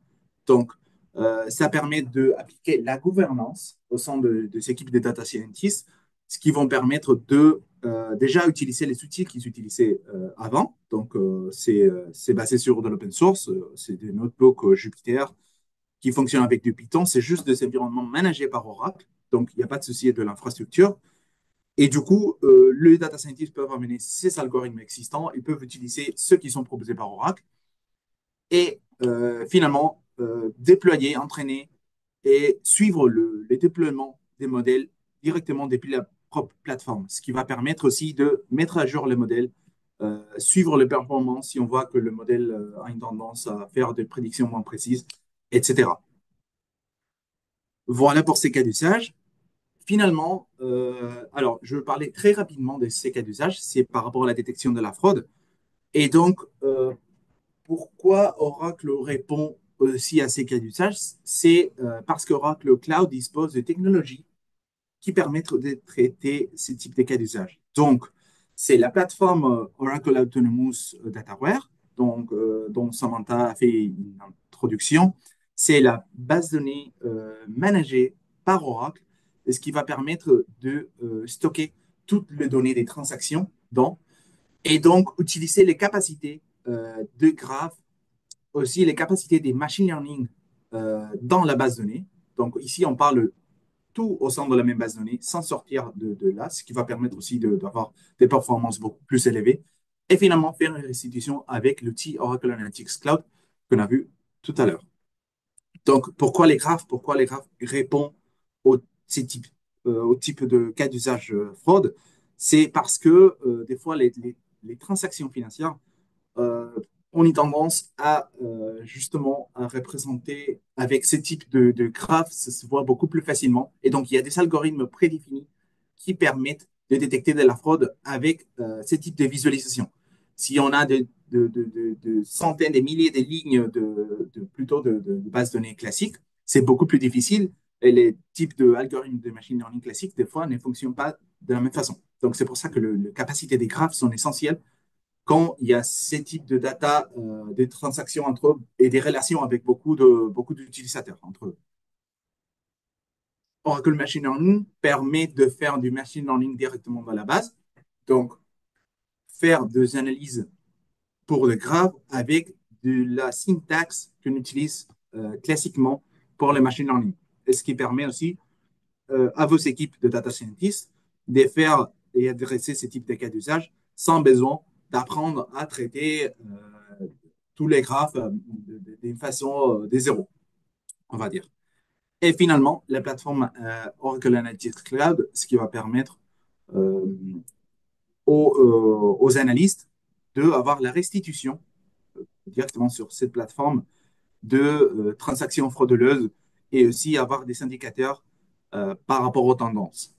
Speaker 3: Donc, ça permet d'appliquer la gouvernance au sein de ces équipes de data scientists, ce qui vont permettre de déjà utiliser les outils qu'ils utilisaient avant. Donc, c'est basé sur de l'open source, c'est des notebooks Jupyter qui fonctionnent avec du Python. C'est juste des environnements managés par Oracle. Donc, il n'y a pas de souci de l'infrastructure. Et du coup, les data scientists peuvent amener ces algorithmes existants, ils peuvent utiliser ceux qui sont proposés par Oracle et finalement déployer, entraîner et suivre les déploiements des modèles directement depuis la propre plateforme, ce qui va permettre aussi de mettre à jour les modèles, suivre les performances si on voit que le modèle a une tendance à faire des prédictions moins précises, etc. Voilà pour ces cas d'usage. Finalement, alors je vais parler très rapidement de ces cas d'usage, c'est par rapport à la détection de la fraude. Et donc, pourquoi Oracle répond aussi à ces cas d'usage? C'est parce qu'Oracle Cloud dispose de technologies qui permettent de traiter ce type de cas d'usage. Donc, c'est la plateforme Oracle Autonomous Dataware, donc, dont Samantha a fait une introduction. C'est la base de données managée par Oracle, ce qui va permettre de stocker toutes les données des transactions dans, et donc utiliser les capacités de graphes, aussi les capacités des machine learning dans la base de données. Donc ici, on parle tout au sein de la même base de données sans sortir de là, ce qui va permettre aussi d'avoir des performances beaucoup plus élevées. Et finalement, faire une restitution avec l'outil Oracle Analytics Cloud qu'on a vu tout à l'heure. Donc, pourquoi les graphes? Pourquoi les graphes répondent au, au type de cas d'usage fraude? C'est parce que des fois, les transactions financières euh, on a tendance à justement à représenter avec ce type de graphes, ça se voit beaucoup plus facilement. Et donc, il y a des algorithmes prédéfinis qui permettent de détecter de la fraude avec ce type de visualisation. Si on a de centaines, des milliers de lignes plutôt de bases de données classiques, c'est beaucoup plus difficile. Et les types d'algorithmes de machine learning classiques, des fois, ne fonctionnent pas de la même façon. Donc, c'est pour ça que les capacités des graphes sont essentielles quand il y a ces types de data, des transactions entre eux et des relations avec beaucoup d'utilisateurs entre eux. Oracle Machine Learning permet de faire du machine learning directement dans la base, donc faire des analyses pour le graphe avec de la syntaxe qu'on utilise classiquement pour le machine learning. Et ce qui permet aussi à vos équipes de data scientists de faire et adresser ce type de cas d'usage sans besoin d'apprendre à traiter tous les graphes d'une façon des zéros, on va dire. Et finalement, la plateforme Oracle Analytics Cloud, ce qui va permettre euh, aux analystes d'avoir la restitution directement sur cette plateforme de transactions frauduleuses et aussi avoir des indicateurs par rapport aux tendances.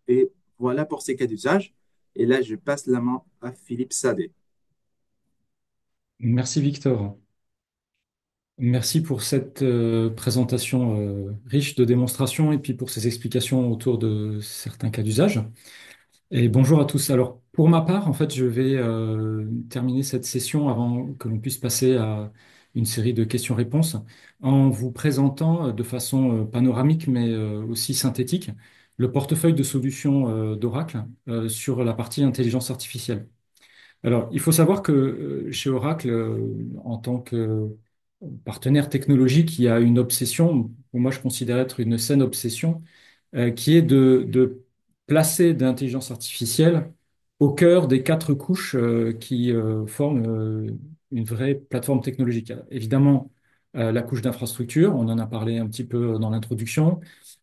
Speaker 3: Et voilà pour ces cas d'usage. Et là, je passe la main à Philippe Sadet.
Speaker 4: Merci Victor. Merci pour cette présentation riche de démonstrations et puis pour ces explications autour de certains cas d'usage. Et bonjour à tous. Alors, pour ma part, en fait, je vais terminer cette session avant que l'on puisse passer à une série de questions-réponses en vous présentant de façon panoramique mais aussi synthétique le portefeuille de solutions d'Oracle sur la partie intelligence artificielle. Alors, il faut savoir que chez Oracle, en tant que partenaire technologique, il y a une obsession, pour moi je considère être une saine obsession, qui est de placer l'intelligence artificielle au cœur des quatre couches qui forment une vraie plateforme technologique. Évidemment, la couche d'infrastructure, on en a parlé un petit peu dans l'introduction.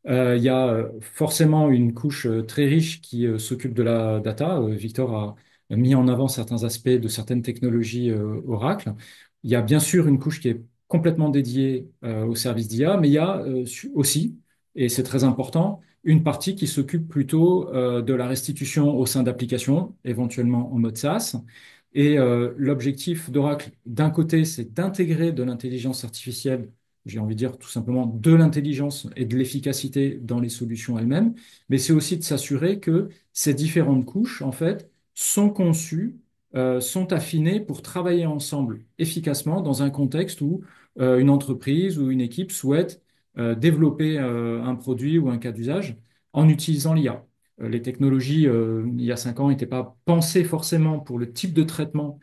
Speaker 4: Il y a forcément une couche très riche qui s'occupe de la data. Victor a mis en avant certains aspects de certaines technologies Oracle. Il y a bien sûr une couche qui est complètement dédiée au service d'IA, mais il y a aussi, et c'est très important, une partie qui s'occupe plutôt de la restitution au sein d'applications, éventuellement en mode SaaS. Et l'objectif d'Oracle, d'un côté, c'est d'intégrer de l'intelligence artificielle, j'ai envie de dire tout simplement de l'intelligence et de l'efficacité dans les solutions elles-mêmes, mais c'est aussi de s'assurer que ces différentes couches, en fait, sont conçues, sont affinées pour travailler ensemble efficacement dans un contexte où une entreprise ou une équipe souhaite développer un produit ou un cas d'usage en utilisant l'IA. Les technologies, il y a 5 ans, n'étaient pas pensées forcément pour le type de traitement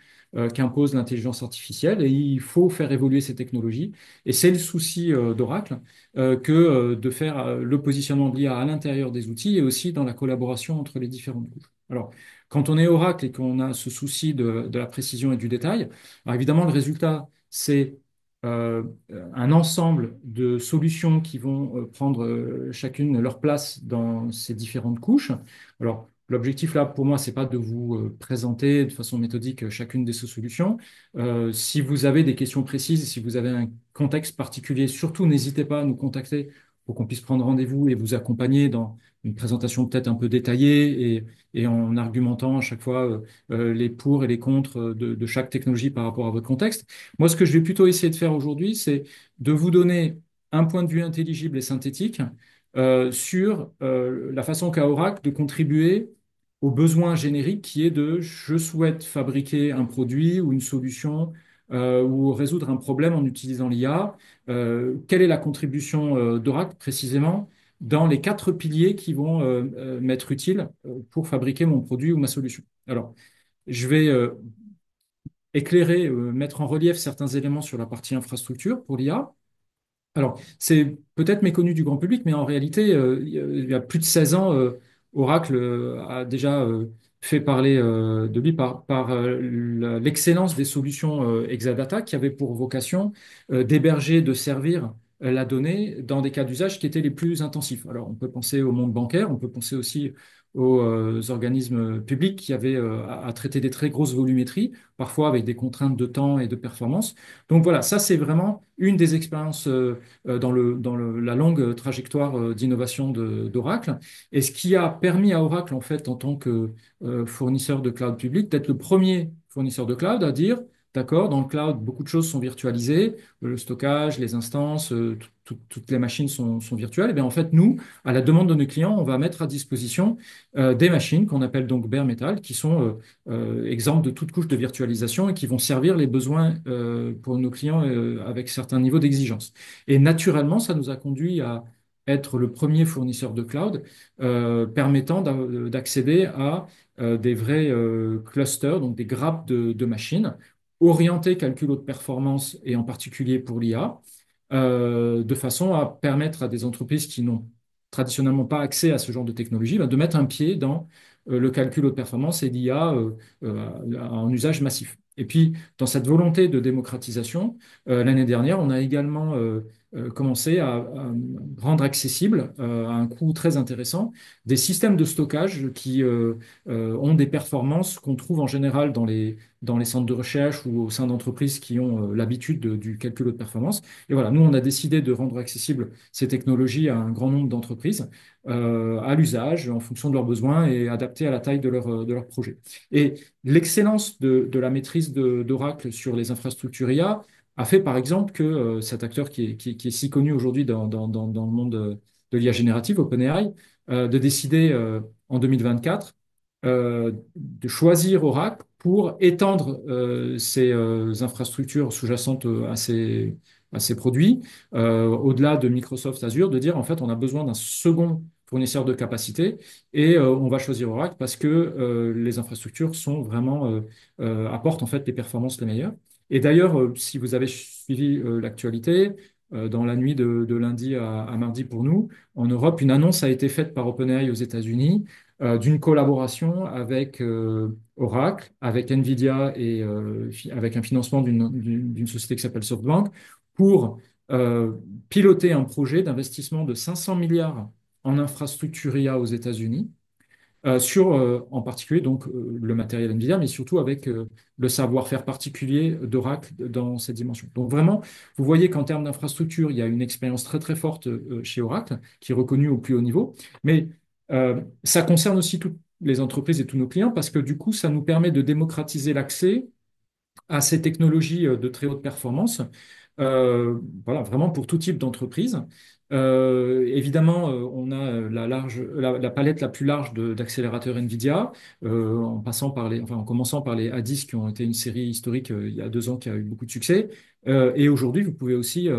Speaker 4: qu'impose l'intelligence artificielle et il faut faire évoluer ces technologies. Et c'est le souci d'Oracle que de faire le positionnement de l'IA à l'intérieur des outils et aussi dans la collaboration entre les différentes couches. Alors, quand on est Oracle et qu'on a ce souci de la précision et du détail, alors évidemment, le résultat, c'est euh, un ensemble de solutions qui vont prendre chacune leur place dans ces différentes couches. Alors, l'objectif là, pour moi, c'est pas de vous présenter de façon méthodique chacune de ces solutions. Si vous avez des questions précises, si vous avez un contexte particulier, surtout n'hésitez pas à nous contacter pour qu'on puisse prendre rendez-vous et vous accompagner dans une présentation peut-être un peu détaillée et en argumentant à chaque fois les pour et les contre de chaque technologie par rapport à votre contexte. Moi, ce que je vais plutôt essayer de faire aujourd'hui, c'est de vous donner un point de vue intelligible et synthétique sur la façon qu'a Oracle de contribuer au besoin générique qui est de je souhaite fabriquer un produit ou une solution ou résoudre un problème en utilisant l'IA. Quelle est la contribution d'Oracle précisément dans les quatre piliers qui vont m'être utiles pour fabriquer mon produit ou ma solution? Alors, je vais éclairer, mettre en relief certains éléments sur la partie infrastructure pour l'IA. Alors, c'est peut-être méconnu du grand public, mais en réalité, il y a plus de 16 ans, Oracle a déjà fait parler de lui par l'excellence des solutions Exadata qui avaient pour vocation d'héberger, de servir la donnée dans des cas d'usage qui étaient les plus intensifs. Alors, on peut penser au monde bancaire, on peut penser aussi aux organismes publics qui avaient à traiter des très grosses volumétries, parfois avec des contraintes de temps et de performance. Donc voilà, ça c'est vraiment une des expériences la longue trajectoire d'innovation d'Oracle. Et ce qui a permis à Oracle, en fait, en tant que fournisseur de cloud public, d'être le premier fournisseur de cloud à dire, d'accord, dans le cloud, beaucoup de choses sont virtualisées, le stockage, les instances, toutes les machines sont virtuelles. Et bien, en fait, nous, à la demande de nos clients, on va mettre à disposition des machines qu'on appelle donc bare metal, qui sont exemptes de toute couche de virtualisation et qui vont servir les besoins pour nos clients avec certains niveaux d'exigence. Et naturellement, ça nous a conduit à être le premier fournisseur de cloud permettant d'accéder à des vrais clusters, donc des grappes de machines orientées calcul haute performance et en particulier pour l'IA, de façon à permettre à des entreprises qui n'ont traditionnellement pas accès à ce genre de technologie, de mettre un pied dans le calcul haute performance et l'IA en usage massif. Et puis, dans cette volonté de démocratisation, l'année dernière, on a également commencé à rendre accessible à un coût très intéressant des systèmes de stockage qui ont des performances qu'on trouve en général dans les centres de recherche ou au sein d'entreprises qui ont l'habitude du calcul de performance. Et voilà, nous, on a décidé de rendre accessibles ces technologies à un grand nombre d'entreprises à l'usage en fonction de leurs besoins et adaptées à la taille de leur projet. Et l'excellence de la maîtrise d'Oracle sur les infrastructures IA a fait par exemple que cet acteur qui est si connu aujourd'hui dans le monde de l'IA générative, OpenAI, de décider en 2024 de choisir Oracle pour étendre ses infrastructures sous-jacentes à ces produits, au-delà de Microsoft Azure, de dire en fait on a besoin d'un second fournisseur de capacité et on va choisir Oracle parce que les infrastructures sont vraiment apportent en fait les performances les meilleures. Et d'ailleurs, si vous avez suivi l'actualité, dans la nuit de lundi à mardi pour nous, en Europe, une annonce a été faite par OpenAI aux États-Unis d'une collaboration avec Oracle, avec NVIDIA et avec un financement d'une société qui s'appelle SoftBank pour euh, piloter un projet d'investissement de 500 milliards en infrastructure IA aux États-Unis sur en particulier donc le matériel NVIDIA, mais surtout avec le savoir-faire particulier d'Oracle dans cette dimension. Donc vraiment, vous voyez qu'en termes d'infrastructure, il y a une expérience très très forte chez Oracle, qui est reconnue au plus haut niveau, mais ça concerne aussi toutes les entreprises et tous nos clients, parce que du coup, ça nous permet de démocratiser l'accès à ces technologies de très haute performance, voilà, vraiment pour tout type d'entreprise. Évidemment, on a la palette la plus large d'accélérateurs NVIDIA, en passant par enfin, en commençant par les A10 qui ont été une série historique il y a 2 ans qui a eu beaucoup de succès. Et aujourd'hui, vous pouvez aussi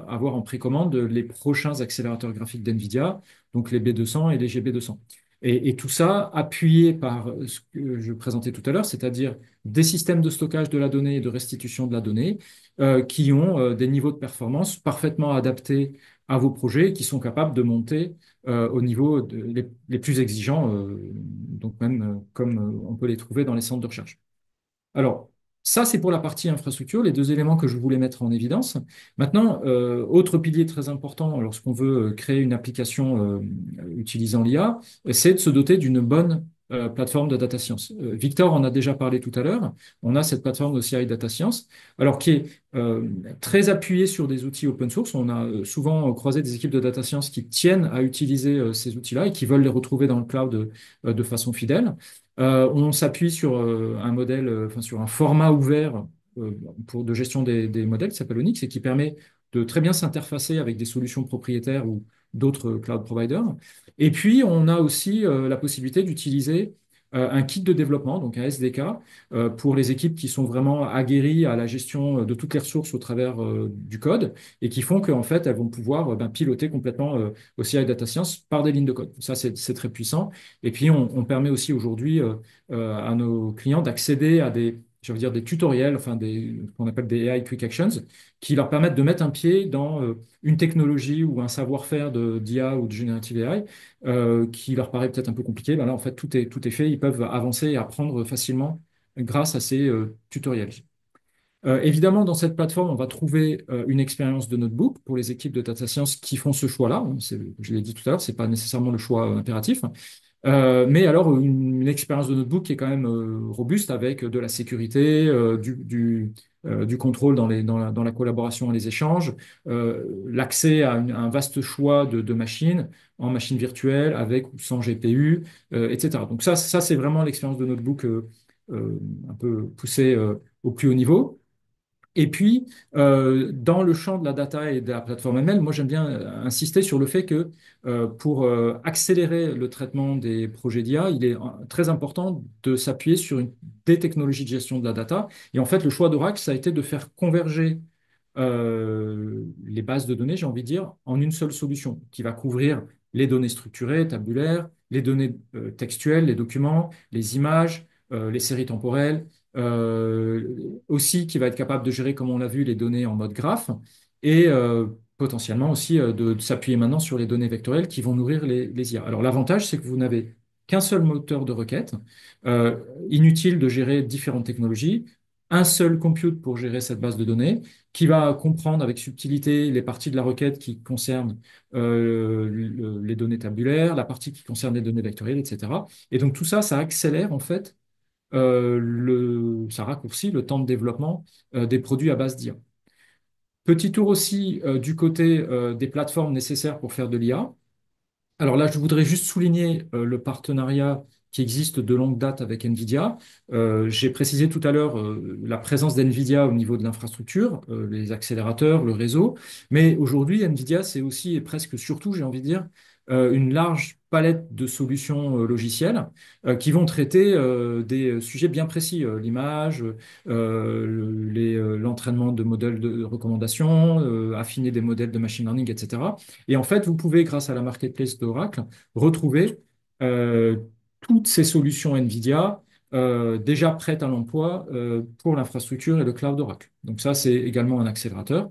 Speaker 4: avoir en précommande les prochains accélérateurs graphiques d'NVIDIA, donc les B200 et les GB200. Et tout ça appuyé par ce que je présentais tout à l'heure, c'est-à-dire des systèmes de stockage de la donnée et de restitution de la donnée qui ont des niveaux de performance parfaitement adaptés à vos projets et qui sont capables de monter au niveau les plus exigeants, donc même comme on peut les trouver dans les centres de recherche. Alors, ça, c'est pour la partie infrastructure, les 2 éléments que je voulais mettre en évidence. Maintenant, autre pilier très important lorsqu'on veut créer une application utilisant l'IA, c'est de se doter d'une bonne plateforme de data science. Victor en a déjà parlé tout à l'heure. On a cette plateforme de CI Data Science, alors qui est très appuyée sur des outils open source. On a souvent croisé des équipes de data science qui tiennent à utiliser ces outils-là et qui veulent les retrouver dans le cloud de façon fidèle. On s'appuie sur un modèle, enfin sur un format ouvert de gestion des modèles qui s'appelle Onyx et qui permet de très bien s'interfacer avec des solutions propriétaires ou d'autres cloud providers. Et puis, on a aussi la possibilité d'utiliser un kit de développement, donc un SDK, pour les équipes qui sont vraiment aguerries à la gestion de toutes les ressources au travers du code et qui font qu'en fait, elles vont pouvoir ben, piloter complètement aussi avec Data Science par des lignes de code. Ça, c'est très puissant. Et puis, on permet aussi aujourd'hui à nos clients d'accéder à je veux dire, des tutoriels, enfin ce qu'on appelle des AI Quick Actions, qui leur permettent de mettre un pied dans une technologie ou un savoir-faire d'IA ou de Generative AI qui leur paraît peut-être un peu compliqué. Ben là, en fait, tout est fait. Ils peuvent avancer et apprendre facilement grâce à ces tutoriels. Évidemment, dans cette plateforme, on va trouver une expérience de notebook pour les équipes de data science qui font ce choix-là. Je l'ai dit tout à l'heure, c'est pas nécessairement le choix impératif. Mais alors, une expérience de notebook qui est quand même robuste avec de la sécurité, du contrôle dans la collaboration et les échanges, l'accès à un vaste choix de machines, en machines virtuelles, avec ou sans GPU, etc. Donc ça c'est vraiment l'expérience de notebook un peu poussée au plus haut niveau. Et puis, dans le champ de la data et de la plateforme ML, moi j'aime bien insister sur le fait que pour accélérer le traitement des projets d'IA, il est très important de s'appuyer sur des technologies de gestion de la data. Et en fait, le choix d'Oracle, ça a été de faire converger les bases de données, j'ai envie de dire, en une seule solution qui va couvrir les données structurées, tabulaires, les données textuelles, les documents, les images, les séries temporelles, aussi qui va être capable de gérer, comme on l'a vu, les données en mode graphe et potentiellement aussi de s'appuyer maintenant sur les données vectorielles qui vont nourrir les IA. Alors l'avantage, c'est que vous n'avez qu'un seul moteur de requête, inutile de gérer différentes technologies, un seul compute pour gérer cette base de données, qui va comprendre avec subtilité les parties de la requête qui concernent les données tabulaires, la partie qui concerne les données vectorielles, etc. Et donc tout ça, ça accélère en fait, ça raccourcit le temps de développement des produits à base d'IA. Petit tour aussi du côté des plateformes nécessaires pour faire de l'IA. Alors là, je voudrais juste souligner le partenariat qui existe de longue date avec NVIDIA. J'ai précisé tout à l'heure la présence d'NVIDIA au niveau de l'infrastructure, les accélérateurs, le réseau. Mais aujourd'hui, NVIDIA, c'est aussi et presque surtout, j'ai envie de dire, une large palette de solutions logicielles qui vont traiter des sujets bien précis, l'image, l'entraînement de modèles de recommandation, affiner des modèles de machine learning, etc. Et en fait, vous pouvez, grâce à la marketplace d'Oracle, retrouver euh, toutes ces solutions NVIDIA déjà prêtes à l'emploi pour l'infrastructure et le cloud d'Oracle. Donc ça, c'est également un accélérateur.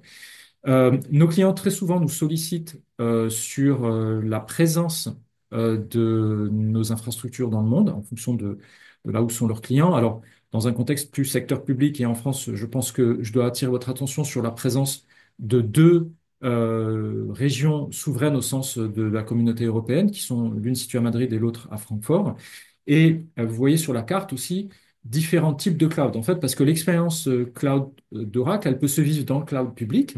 Speaker 4: Nos clients très souvent nous sollicitent sur la présence de nos infrastructures dans le monde en fonction de là où sont leurs clients. Alors, dans un contexte plus secteur public et en France, je pense que je dois attirer votre attention sur la présence de deux régions souveraines au sens de la communauté européenne, qui sont l'une située à Madrid et l'autre à Francfort. Et vous voyez sur la carte aussi différents types de cloud. En fait, parce que l'expérience cloud d'Oracle, elle peut se vivre dans le cloud public,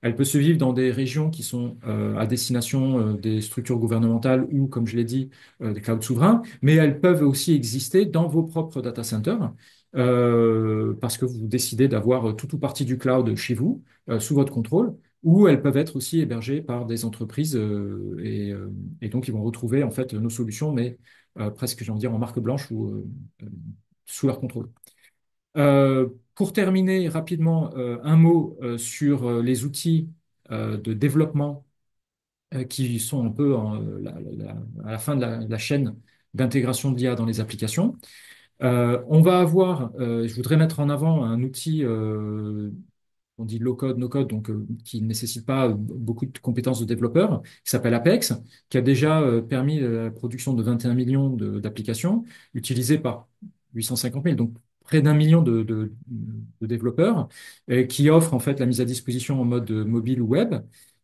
Speaker 4: elle peut se vivre dans des régions qui sont à destination des structures gouvernementales ou, comme je l'ai dit, des clouds souverains, mais elles peuvent aussi exister dans vos propres data centers parce que vous décidez d'avoir tout ou partie du cloud chez vous, sous votre contrôle, ou elles peuvent être aussi hébergées par des entreprises et donc ils vont retrouver en fait nos solutions, mais presque, j'ai envie de dire, en marque blanche ou sous leur contrôle. Pour terminer rapidement, un mot sur les outils de développement qui sont un peu à la fin de la chaîne d'intégration de l'IA dans les applications. On va avoir, je voudrais mettre en avant un outil, on dit low code, no code, donc qui ne nécessite pas beaucoup de compétences de développeur, qui s'appelle Apex, qui a déjà permis la production de 21 millions d'applications utilisées par 850 000, donc près d'un million de développeurs, qui offre en fait la mise à disposition en mode mobile ou web,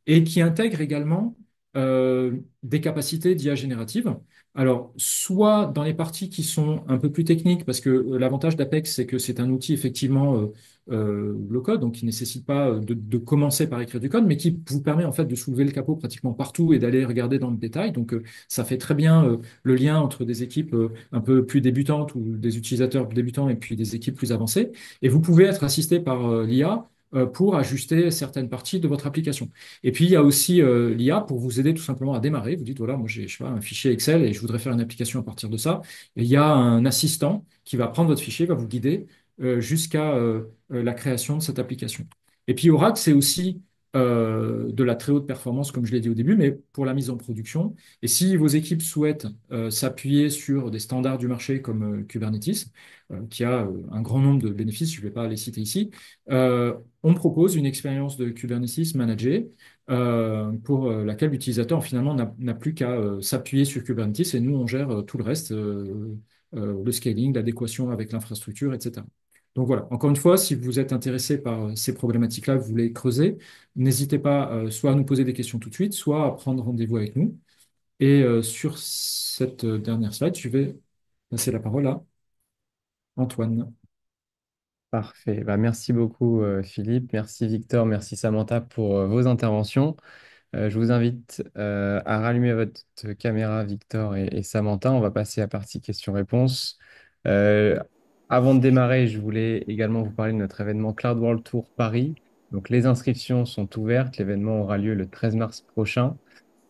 Speaker 4: et qui intègre également des capacités d'IA générative. Alors, soit dans les parties qui sont un peu plus techniques, parce que l'avantage d'Apex, c'est que c'est un outil effectivement low-code, donc qui ne nécessite pas de commencer par écrire du code, mais qui vous permet en fait de soulever le capot pratiquement partout et d'aller regarder dans le détail. Donc, ça fait très bien le lien entre des équipes un peu plus débutantes ou des utilisateurs débutants et puis des équipes plus avancées. Et vous pouvez être assisté par l'IA pour ajuster certaines parties de votre application. Et puis, il y a aussi l'IA pour vous aider tout simplement à démarrer. Vous dites, voilà, moi j'ai, je sais pas, un fichier Excel et je voudrais faire une application à partir de ça. Et il y a un assistant qui va prendre votre fichier, va vous guider jusqu'à la création de cette application. Et puis Oracle, c'est aussi de la très haute performance, comme je l'ai dit au début, mais pour la mise en production. Et si vos équipes souhaitent s'appuyer sur des standards du marché comme Kubernetes, qui a un grand nombre de bénéfices, je ne vais pas les citer ici, on propose une expérience de Kubernetes managée pour laquelle l'utilisateur finalement n'a plus qu'à s'appuyer sur Kubernetes et nous, on gère tout le reste, le scaling, l'adéquation avec l'infrastructure, etc. Donc voilà, encore une fois, si vous êtes intéressé par ces problématiques-là, vous voulez creuser, n'hésitez pas soit à nous poser des questions tout de suite, soit à prendre rendez-vous avec nous. Et sur cette dernière slide, je vais passer la parole à Antoine.
Speaker 1: Parfait. Bah, merci beaucoup, Philippe. Merci, Victor. Merci, Samantha, pour vos interventions. Je vous invite à rallumer votre caméra, Victor et Samantha. On va passer à la partie questions-réponses. Euh, Avant de démarrer, je voulais également vous parler de notre événement Cloud World Tour Paris. Donc, les inscriptions sont ouvertes. L'événement aura lieu le 13 mars prochain.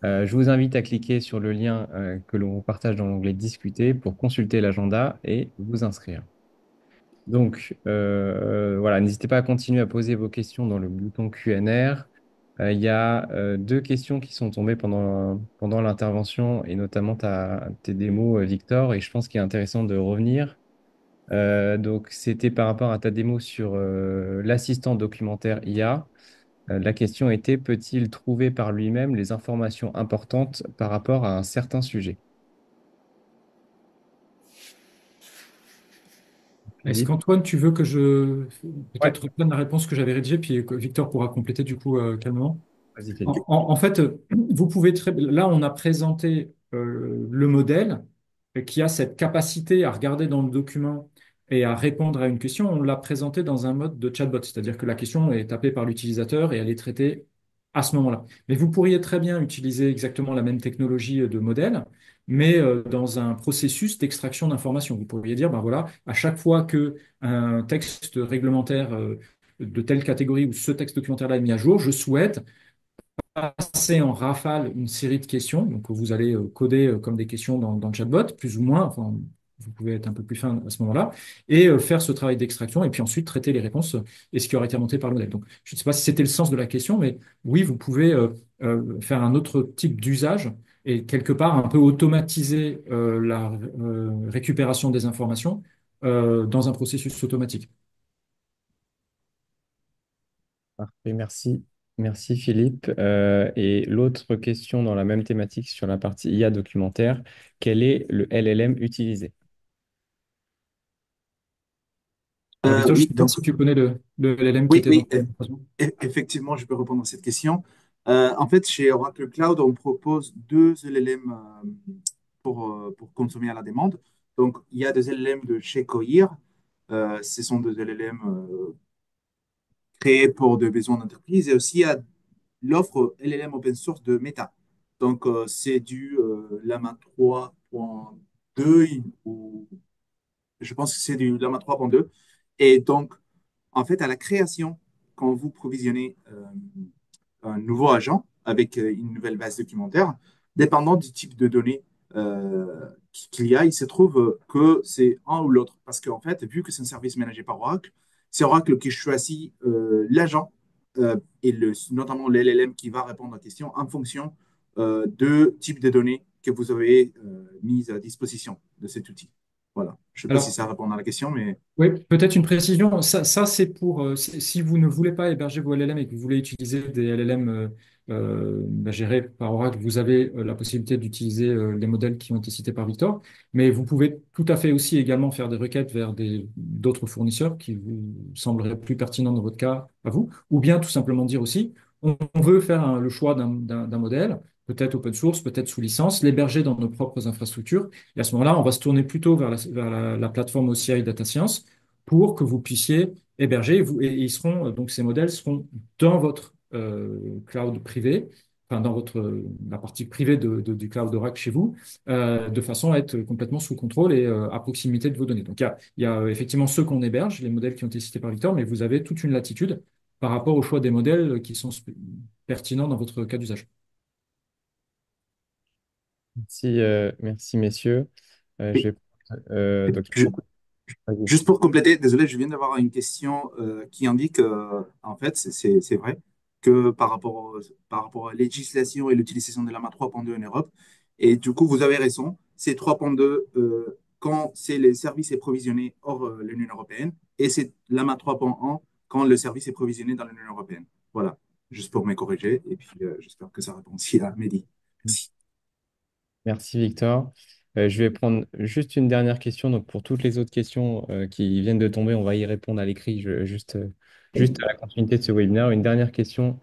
Speaker 1: Je vous invite à cliquer sur le lien que l'on vous partage dans l'onglet Discuter pour consulter l'agenda et vous inscrire. Donc, voilà, n'hésitez pas à continuer à poser vos questions dans le bouton Q&R. Il y a deux questions qui sont tombées pendant l'intervention et notamment tes démos, Victor, et je pense qu'il est intéressant de revenir. Donc, c'était par rapport à ta démo sur l'assistant documentaire IA. La question était, peut-il trouver par lui-même les informations importantes par rapport à un certain sujet?
Speaker 4: Est-ce
Speaker 1: Philippe?
Speaker 4: qu'Antoine, tu veux que je
Speaker 1: Ouais,
Speaker 4: peut-être reprenne la réponse que j'avais rédigée, puis que Victor pourra compléter du coup calmement?
Speaker 1: vas-y,
Speaker 4: En,
Speaker 1: Philippe.
Speaker 4: en fait, vous pouvez là, on a présenté le modèle qui a cette capacité à regarder dans le document et à répondre à une question. On l'a présenté dans un mode de chatbot, c'est-à-dire que la question est tapée par l'utilisateur et elle est traitée à ce moment-là. Mais vous pourriez très bien utiliser exactement la même technologie de modèle, mais dans un processus d'extraction d'informations. Vous pourriez dire, ben voilà, à chaque fois que un texte réglementaire de telle catégorie ou ce texte documentaire-là est mis à jour, je souhaite passer en rafale une série de questions. Donc, vous allez coder comme des questions dans le chatbot, plus ou moins. Enfin, vous pouvez être un peu plus fin à ce moment-là et faire ce travail d'extraction et puis ensuite traiter les réponses et ce qui aurait été remonté par le modèle. Donc, je ne sais pas si c'était le sens de la question, mais oui, vous pouvez faire un autre type d'usage et quelque part un peu automatiser la récupération des informations dans un processus automatique.
Speaker 1: Parfait, merci. Merci Philippe. Et l'autre question dans la même thématique sur la partie IA documentaire, quel est le LLM utilisé?
Speaker 4: Alors, Victor, je ne
Speaker 3: Oui,
Speaker 4: sais pas
Speaker 3: donc
Speaker 4: si tu connais le LLM qui
Speaker 3: oui,
Speaker 4: était dans
Speaker 3: oui,
Speaker 4: la présentation.
Speaker 3: effectivement, je peux répondre à cette question. En fait, chez Oracle Cloud, on propose deux LLM pour consommer à la demande. Donc, il y a des LLM de chez Cohere. Ce sont des LLM créés pour des besoins d'entreprise. Et aussi, il y a l'offre LLM open source de Meta. Donc, c'est du Llama 3.2 ou je pense que c'est du Llama 3.2. Et donc, en fait, à la création, quand vous provisionnez un nouveau agent avec une nouvelle base documentaire, dépendant du type de données qu'il y a, il se trouve que c'est un ou l'autre. Parce qu'en fait, vu que c'est un service managé par Oracle, c'est Oracle qui choisit l'agent et notamment l'LLM qui va répondre aux questions en fonction de type de données que vous avez mis à disposition de cet outil. Voilà. Je ne sais pas si
Speaker 4: Alors,
Speaker 3: ça répond à la question, mais
Speaker 4: oui, peut-être une précision. Ça c'est pour si vous ne voulez pas héberger vos LLM et que vous voulez utiliser des LLM gérés par Oracle, vous avez la possibilité d'utiliser les modèles qui ont été cités par Victor. Mais vous pouvez tout à fait aussi également faire des requêtes vers d'autres fournisseurs qui vous sembleraient plus pertinents dans votre cas à vous. Ou bien tout simplement dire aussi, on veut faire le choix d'un modèle, peut-être open source, peut-être sous licence, l'héberger dans nos propres infrastructures. Et à ce moment-là, on va se tourner plutôt vers la plateforme OCI Data Science pour que vous puissiez héberger. Et ils seront, donc ces modèles seront dans votre cloud privé, enfin dans la partie privée du cloud Oracle chez vous, de façon à être complètement sous contrôle et à proximité de vos données. Donc il y a effectivement ceux qu'on héberge, les modèles qui ont été cités par Victor, mais vous avez toute une latitude par rapport au choix des modèles qui sont pertinents dans votre cas d'usage.
Speaker 1: Merci, merci messieurs.
Speaker 3: oui.
Speaker 1: Donc, il y a
Speaker 3: Je-
Speaker 1: beaucoup. Vas-y.
Speaker 3: Juste pour compléter, désolé, je viens d'avoir une question qui indique, en fait, c'est vrai, que par rapport à la législation et l'utilisation de l'AMA 3.2 en Europe, et du coup, vous avez raison, c'est 3.2 quand c'est le service est provisionné hors l'Union européenne, et c'est l'AMA 3.1 quand le service est provisionné dans l'Union européenne. Voilà, juste pour me corriger, et puis j'espère que ça répond aussi à Mehdi. Merci.
Speaker 1: Merci Victor. Je vais prendre juste une dernière question. Donc pour toutes les autres questions qui viennent de tomber, on va y répondre à l'écrit, juste à la continuité de ce webinaire. Une dernière question.